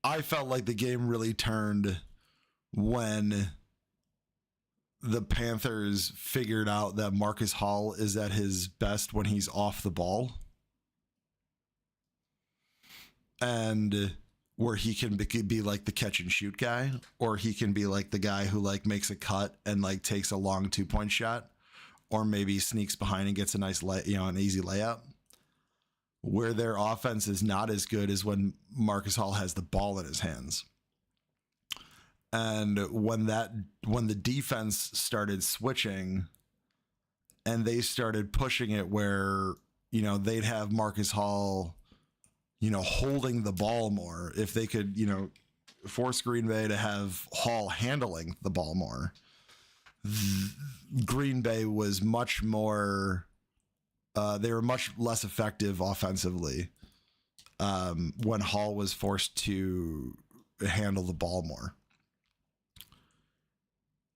I felt like the game really turned when the Panthers figured out that Marcus Hall is at his best when he's off the ball, and where he can be like the catch and shoot guy, or he can be like the guy who makes a cut and takes a long 2-point shot, or maybe sneaks behind and gets a nice an easy layup. Where their offense is not as good is when Marcus Hall has the ball in his hands. And when the defense started switching and they started pushing it where, they'd have Marcus Hall, holding the ball more, if they could, force Green Bay to have Hall handling the ball more, Green Bay was much more, they were much less effective offensively when Hall was forced to handle the ball more.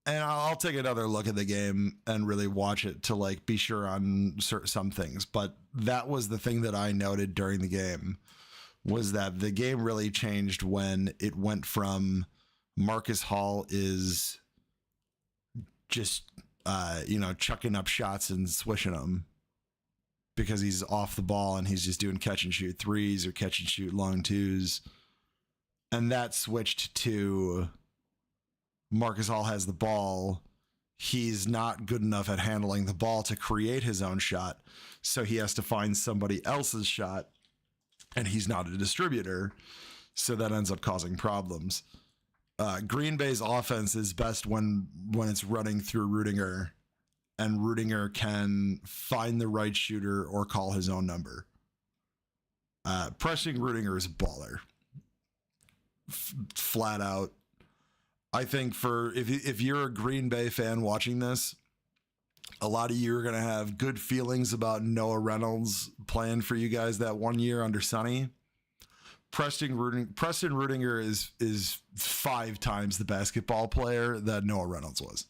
And I'll take another look at the game and really watch it to like be sure on some things. But that was the thing that I noted during the game, was that the game really changed when it went from Marcus Hall is just, chucking up shots and swishing them because he's off the ball and he's just doing catch and shoot threes or catch and shoot long twos. And that switched to Marcus Hall has the ball. He's not good enough at handling the ball to create his own shot. So he has to find somebody else's shot, and he's not a distributor. So that ends up causing problems. Green Bay's offense is best when it's running through Rudinger, and Rudinger can find the right shooter or call his own number. Pressing Rudinger is a baller. Flat out. I think if you're a Green Bay fan watching this, a lot of you are going to have good feelings about Noah Reynolds playing for you guys that 1 year under Sonny. Preston Rudinger is 5 times the basketball player that Noah Reynolds was.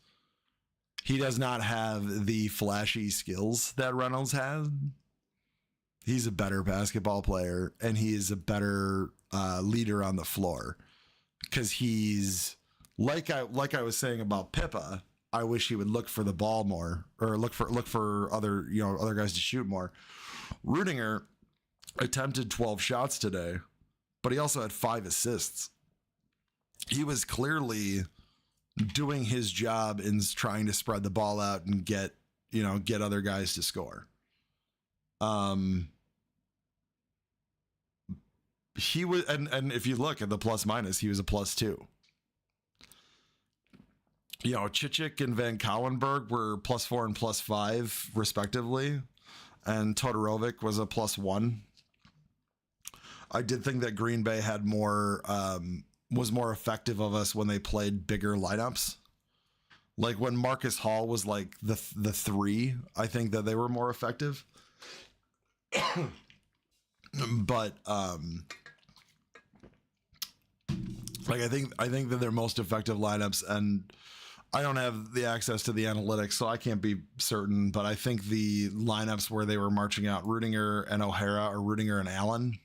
He does not have the flashy skills that Reynolds has. He's a better basketball player, and he is a better leader on the floor, because he's like I was saying about Pippa. I wish he would look for the ball more, or look for other guys to shoot more. Rudinger attempted 12 shots today, but he also had 5 assists. He was clearly doing his job in trying to spread the ball out and get other guys to score. He was, and if you look at the plus minus, he was a +2. Chichik and Van Cowenberg were +4 and +5 respectively, and Todorovic was a +1. I did think that Green Bay had was more effective of us when they played bigger lineups. Like when Marcus Hall was like the 3, I think that they were more effective. But I think that they're most effective lineups, and I don't have the access to the analytics, so I can't be certain, but I think the lineups where they were marching out Rudinger and O'Hara, or Rudinger and Allen,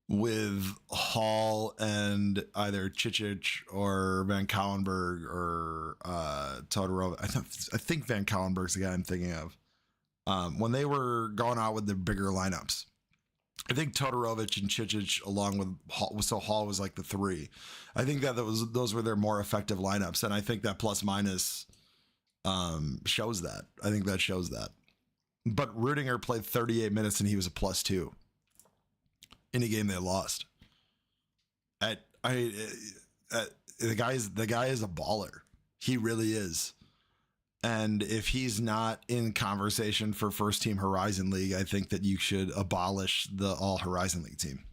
with Hall and either Chichich or Van Cowenberg or Todorovic. I think Van Cowenberg's the guy I'm thinking of. When they were going out with the bigger lineups, I think Todorovic and Chichich along with Hall, so Hall was like the 3. I think that those were their more effective lineups, and I think that plus minus shows that. I think that shows that. But Rudinger played 38 minutes and he was a +2 in a game they lost. The guy is a baller. He really is. And if he's not in conversation for first team Horizon League, I think that you should abolish the all Horizon League team.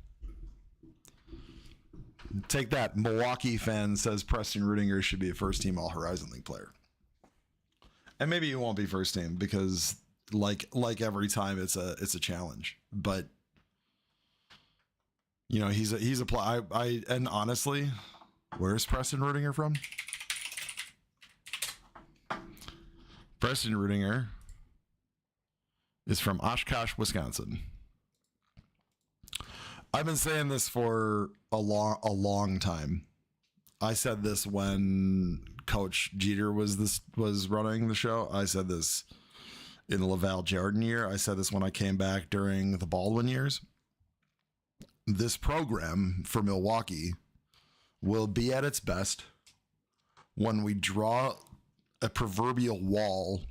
Take that. Milwaukee fan says Preston Rudinger should be a first team all Horizon League player. And maybe he won't be first team because like every time it's a challenge. But he's a play. And honestly, where's Preston Rudinger from? Preston Rudinger is from Oshkosh, Wisconsin. I've been saying this for a long time. I said this when Coach Jeter was running the show. I said this in the Laval Jordan year. I said this when I came back during the Baldwin years. This program for Milwaukee will be at its best when we draw a proverbial wall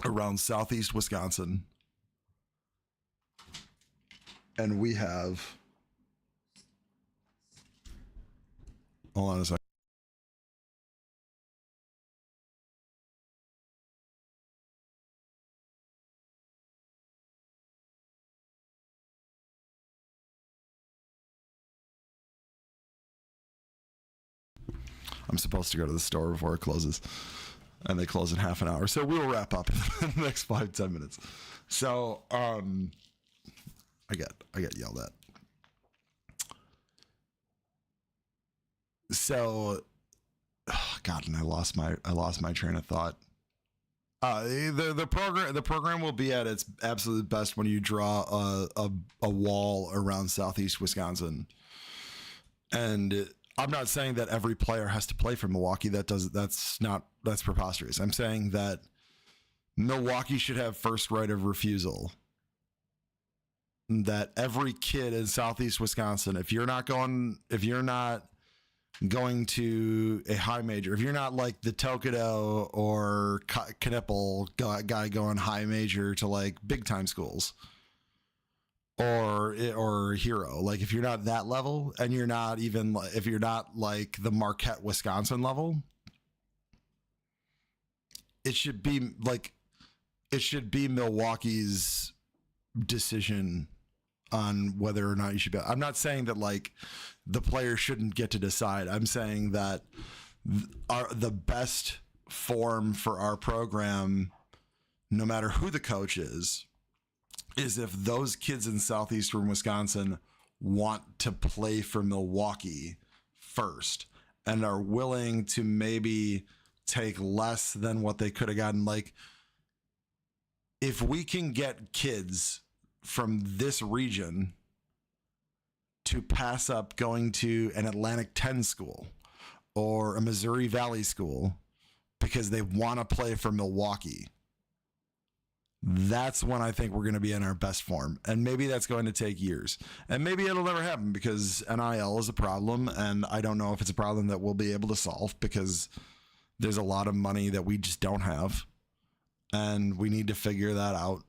around southeast Wisconsin, and we have, hold on a second. I'm supposed to go to the store before it closes, and they close in half an hour. So we'll wrap up in the next 5-10 minutes. So, I get yelled at. So oh God, and I lost my train of thought. The program will be at its absolute best when you draw a wall around Southeast Wisconsin. And I'm not saying that every player has to play for Milwaukee. That's preposterous. I'm saying that Milwaukee should have first right of refusal. That every kid in Southeast Wisconsin, if you're not going to a high major, if you're not like the Tokido or Knipple guy going high major to like big time schools, or Hero, like if you're not that level, and if you're not like the Marquette, Wisconsin level, it should be Milwaukee's decision on whether or not you should be. I'm not saying that like the player shouldn't get to decide. I'm saying that the best form for our program, no matter who the coach is if those kids in southeastern Wisconsin want to play for Milwaukee first and are willing to maybe take less than what they could have gotten. Like, if we can get kids from this region to pass up going to an Atlantic 10 school or a Missouri Valley school because they want to play for Milwaukee, that's when I think we're going to be in our best form. And maybe that's going to take years. And maybe it'll never happen because NIL is a problem. And I don't know if it's a problem that we'll be able to solve because there's a lot of money that we just don't have. And we need to figure that out.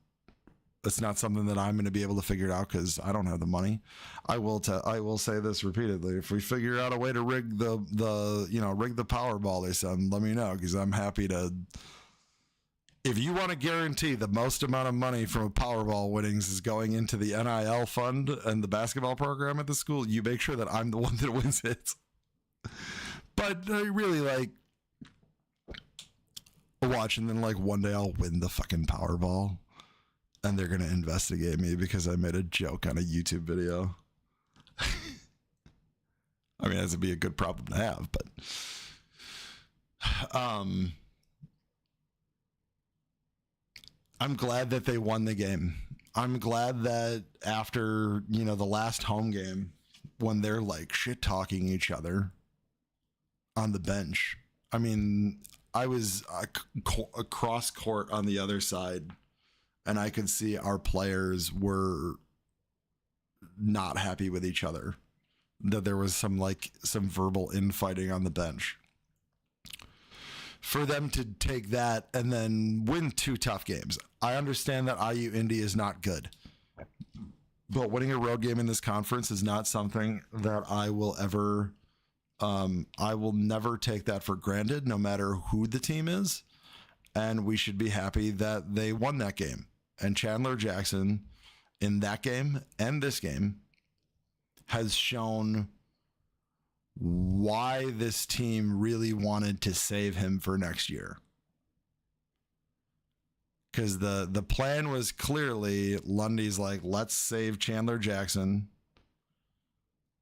It's not something that I'm going to be able to figure it out because I don't have the money. I will say this repeatedly. If we figure out a way to rig the Powerball or something, let me know, because I'm happy to. If you want to guarantee the most amount of money from a Powerball winnings is going into the NIL fund and the basketball program at the school, you make sure that I'm the one that wins it. But I really like watch, and then like one day I'll win the fucking Powerball. And they're going to investigate me because I made a joke on a YouTube video. I mean, that would be a good problem to have, but I'm glad that they won the game. I'm glad that after, the last home game, when they're like shit talking each other on the bench. I mean, I was across court on the other side, and I could see our players were not happy with each other. That there was some verbal infighting on the bench. For them to take that and then win 2 tough games. I understand that IU Indy is not good. But winning a road game in this conference is not something that I will ever... I will never take that for granted, no matter who the team is. And we should be happy that they won that game. And Chandler Jackson, in that game and this game, has shown why this team really wanted to save him for next year. Because the plan was clearly, Lundy's like, let's save Chandler Jackson,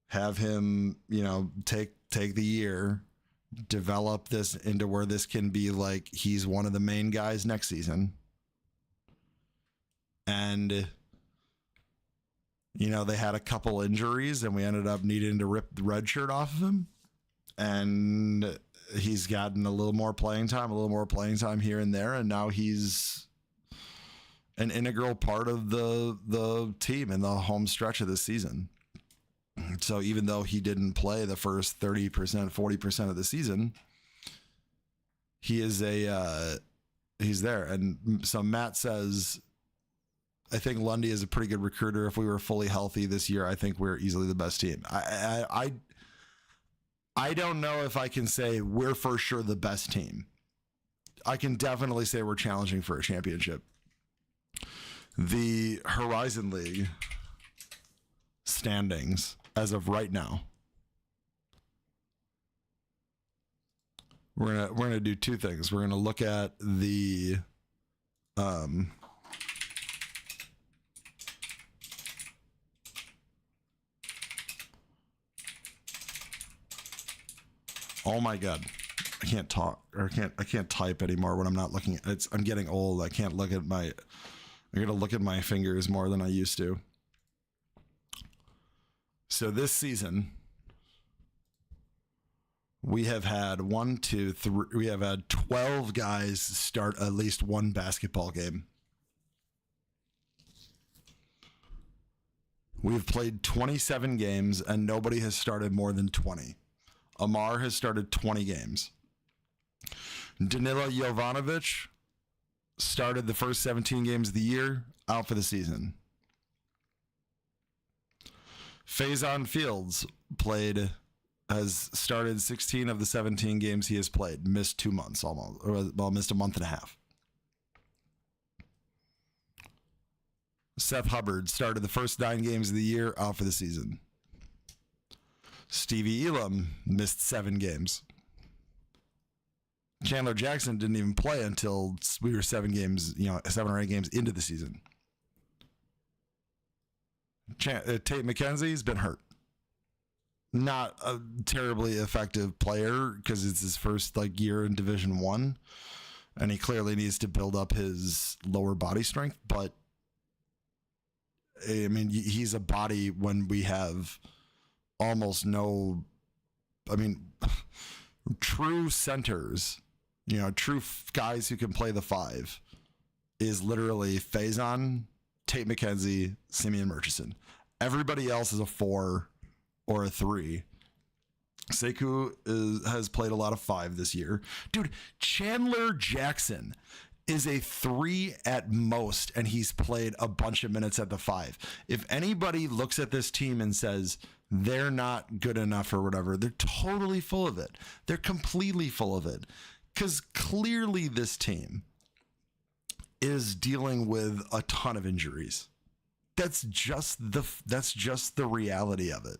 have him, take the year, develop this into where this can be like he's one of the main guys next season. And, they had a couple injuries and we ended up needing to rip the red shirt off of him. And he's gotten a little more playing time here and there. And now he's an integral part of the team in the home stretch of the season. So even though he didn't play the first 30%, 40% of the season, he is he's there. And so Matt says, I think Lundy is a pretty good recruiter. If we were fully healthy this year, I think we're easily the best team. I don't know if I can say we're for sure the best team. I can definitely say we're challenging for a championship. The Horizon League standings as of right now, we're gonna do 2 things. We're gonna look at the oh my God. I can't talk or I can't type anymore when I'm not looking at it. I'm getting old. I can't look at I gotta look at my fingers more than I used to. So this season, we have had 12 guys start at least one basketball game. We've played 27 games and nobody has started more than 20. Amar has started 20 games. Danilo Jovanovic started the first 17 games of the year, out for the season. Faison Fields has started 16 of the 17 games he has played. Missed 2 months almost. Missed a month and a half. Seth Hubbard started the first 9 games of the year, out for the season. Stevie Elam missed 7 games. Chandler Jackson didn't even play until we were 7 or 8 games into the season. Tate McKenzie's been hurt. Not a terribly effective player because it's his first year in Division I, and he clearly needs to build up his lower body strength. But I mean, he's a body when we have almost no. I mean, true centers, true guys who can play the 5, is literally Faison, Tate McKenzie, Simeon Murchison. Everybody else is a 4 or a 3. Sekou has played a lot of 5 this year. Dude, Chandler Jackson is a 3 at most, and he's played a bunch of minutes at the 5. If anybody looks at this team and says they're not good enough or whatever, they're totally full of it. They're completely full of it. Because clearly this team is dealing with a ton of injuries. That's just the reality of it.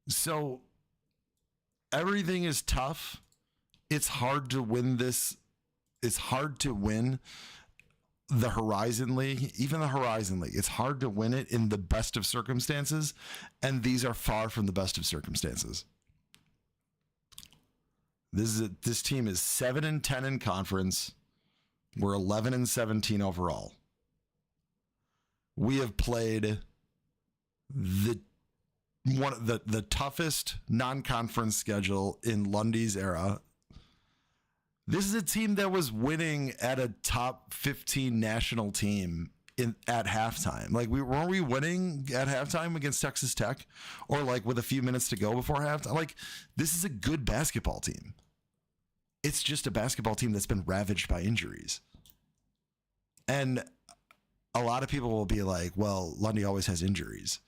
So everything is tough. It's hard to win this. It's hard to win the Horizon League, even the Horizon League. It's hard to win it in the best of circumstances, and these are far from the best of circumstances. This team is 7-10 in conference. We're 11-17 overall. We have played the toughest non-conference schedule in Lundy's era. This is a team that was winning at a top 15 national team at halftime. Weren't we winning at halftime against Texas Tech, or with a few minutes to go before halftime? This is a good basketball team. It's just a basketball team that's been ravaged by injuries. And a lot of people will be like, well, Lundy always has injuries.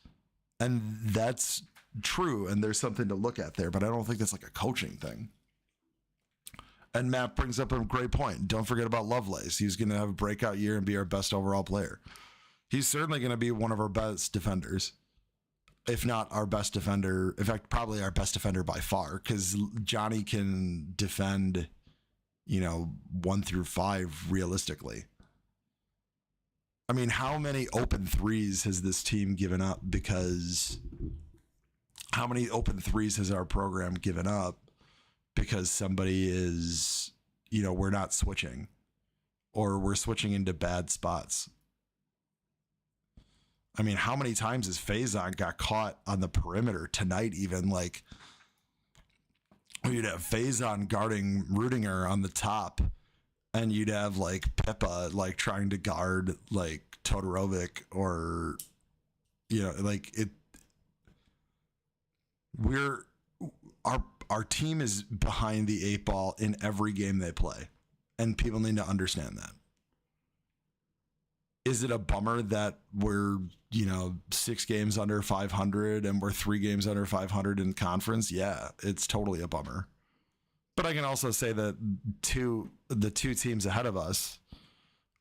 And that's true, and there's something to look at there, but I don't think that's a coaching thing. And Matt brings up a great point. Don't forget about Lovelace. He's going to have a breakout year and be our best overall player. He's certainly going to be one of our best defenders, if not our best defender. In fact, probably our best defender by far, because Johnny can defend, 1 through 5 realistically. I mean, how many open threes has this team given up? Because how many open threes has our program given up because somebody is, we're not switching, or we're switching into bad spots? I mean, how many times has Faison got caught on the perimeter tonight? Even you'd have Faison guarding Rudinger on the top, and you'd have Pippa trying to guard Todorovic, or our team is behind the 8 ball in every game they play, and people need to understand that. Is it a bummer that we're 6 games under 500 and we're 3 games under 500 in conference? Yeah, it's totally a bummer. But I can also say that the 2 teams ahead of us,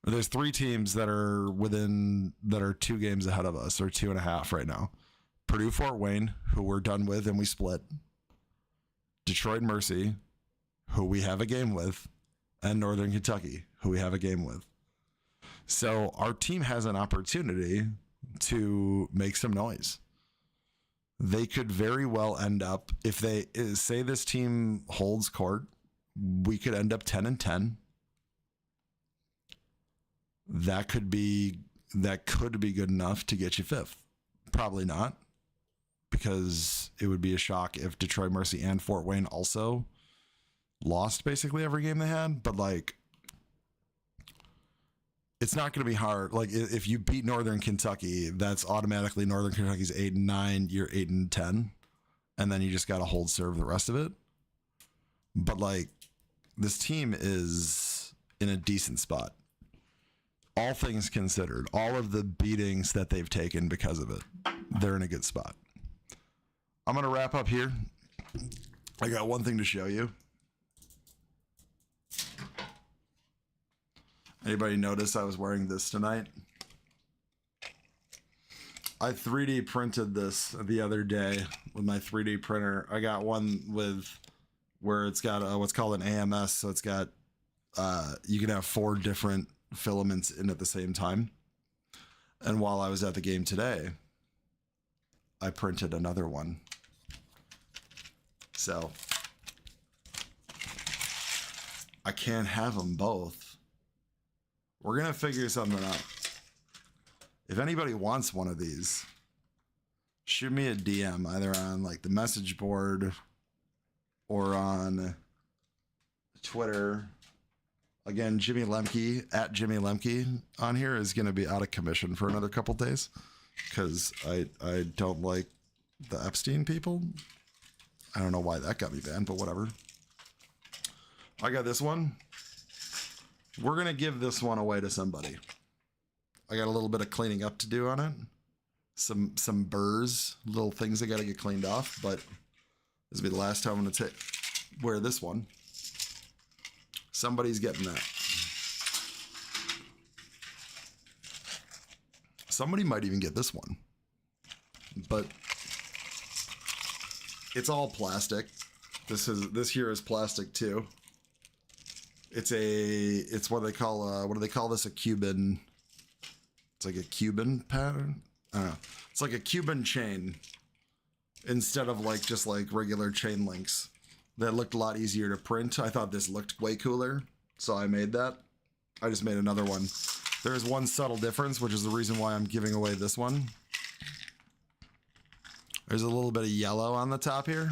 there's 3 teams that are 2 games ahead of us, or 2.5 right now. Purdue Fort Wayne, who we're done with and we split. Detroit Mercy, who we have a game with, and Northern Kentucky, who we have a game with. So our team has an opportunity to make some noise. They could very well end up, if they say this team holds court we could end up 10-10. That could be good enough to get you fifth. Probably not, because it would be a shock if Detroit Mercy and Fort Wayne also lost basically every game they had. But like, it's not going to be hard. Like, if you beat Northern Kentucky, that's automatically Northern Kentucky's 8-9, you're 8-10, and then you just got to hold serve the rest of it. But like, this team is in a decent spot. All things considered, all of the beatings that they've taken because of it, they're in a good spot. I'm going to wrap up here. I got one thing to show you. Anybody notice I was wearing this tonight? I 3D printed this the other day with my 3D printer. I got one with where it's got what's called an AMS. So it's got, you can have 4 different filaments in at the same time. And while I was at the game today, I printed another one. So I can't have them both. We're going to figure something out. If anybody wants one of these, shoot me a DM either on like the message board or on Twitter. Again, Jimmy Lemke, at Jimmy Lemke on here is going to be out of commission for another couple days because I don't like the Epstein people. I don't know why that got me banned, but whatever. I got this one. We're going to give this one away to somebody. I got a little bit of cleaning up to do on it. Some burrs, little things that got to get cleaned off, but this will be the last time I'm going to wear this one. Somebody's getting that. Somebody might even get this one. But it's all plastic. This here is plastic too. It's what they call this, a Cuban. It's like a Cuban pattern. I don't know. It's like a Cuban chain instead of like just like regular chain links. That looked a lot easier to print. I thought this looked way cooler, so I made that. I just made another one. There's one subtle difference, which is the reason why I'm giving away this one. There's a little bit of yellow on the top here.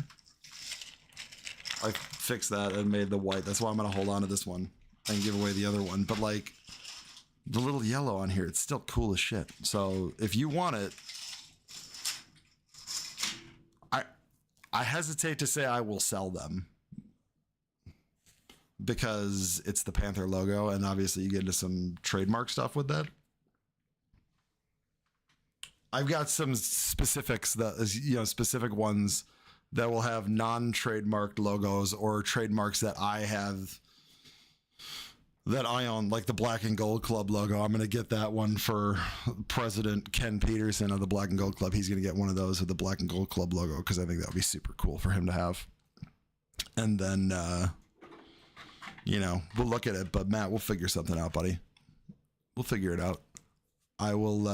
I fixed that and made the white. That's why I'm going to hold on to this one and give away the other one. But like, the little yellow on here, it's still cool as shit. So if you want it, I hesitate to say I will sell them because it's the Panther logo, and obviously you get into some trademark stuff with that. I've got some specifics specific ones that will have non-trademarked logos or trademarks that I have that I own, like the Black and Gold Club logo. I'm going to get that one for President Ken Peterson of the Black and Gold Club. He's going to get one of those with the Black and Gold Club logo because I think that would be super cool for him to have. And then, we'll look at it. But Matt, we'll figure something out, buddy. We'll figure it out. I will.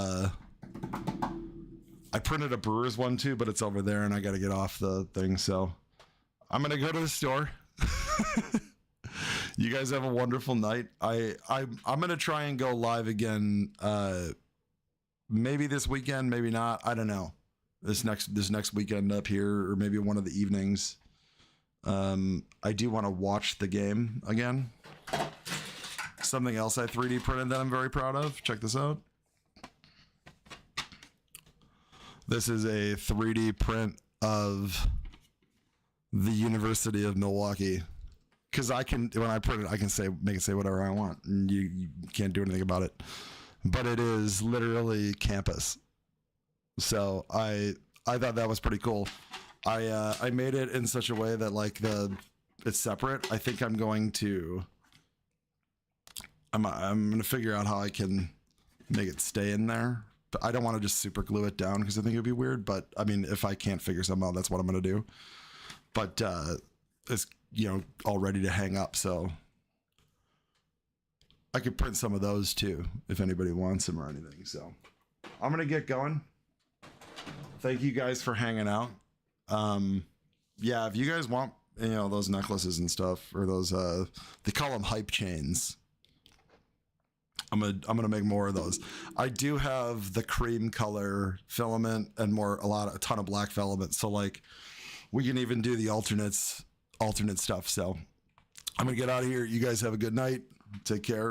I printed a Brewers one too, but it's over there and I got to get off the thing. So I'm going to go to the store. You guys have a wonderful night. I'm gonna try and go live again. Maybe this weekend, maybe not. I don't know. This next weekend up here, or maybe one of the evenings. I do want to watch the game again. Something else I 3D printed that I'm very proud of. Check this out. This is a 3D print of the University of Milwaukee. Because when I print it, I can make it say whatever I want, and you can't do anything about it. But it is literally campus. So I thought that was pretty cool. I made it in such a way that like it's separate. I think I'm going to figure out how I can make it stay in there. But I don't want to just super glue it down because I think it'd be weird. But I mean, if I can't figure something out, that's what I'm going to do. But it's all ready to hang up, so I could print some of those too if anybody wants them or anything. So I'm gonna get going. Thank you guys for hanging out. If you guys want those necklaces and stuff, or those they call them hype chains. I'm gonna make more of those. I do have the cream color filament and a ton of black filament. So like we can even do the alternate stuff. So I'm gonna get out of here. You guys have a good night. Take care.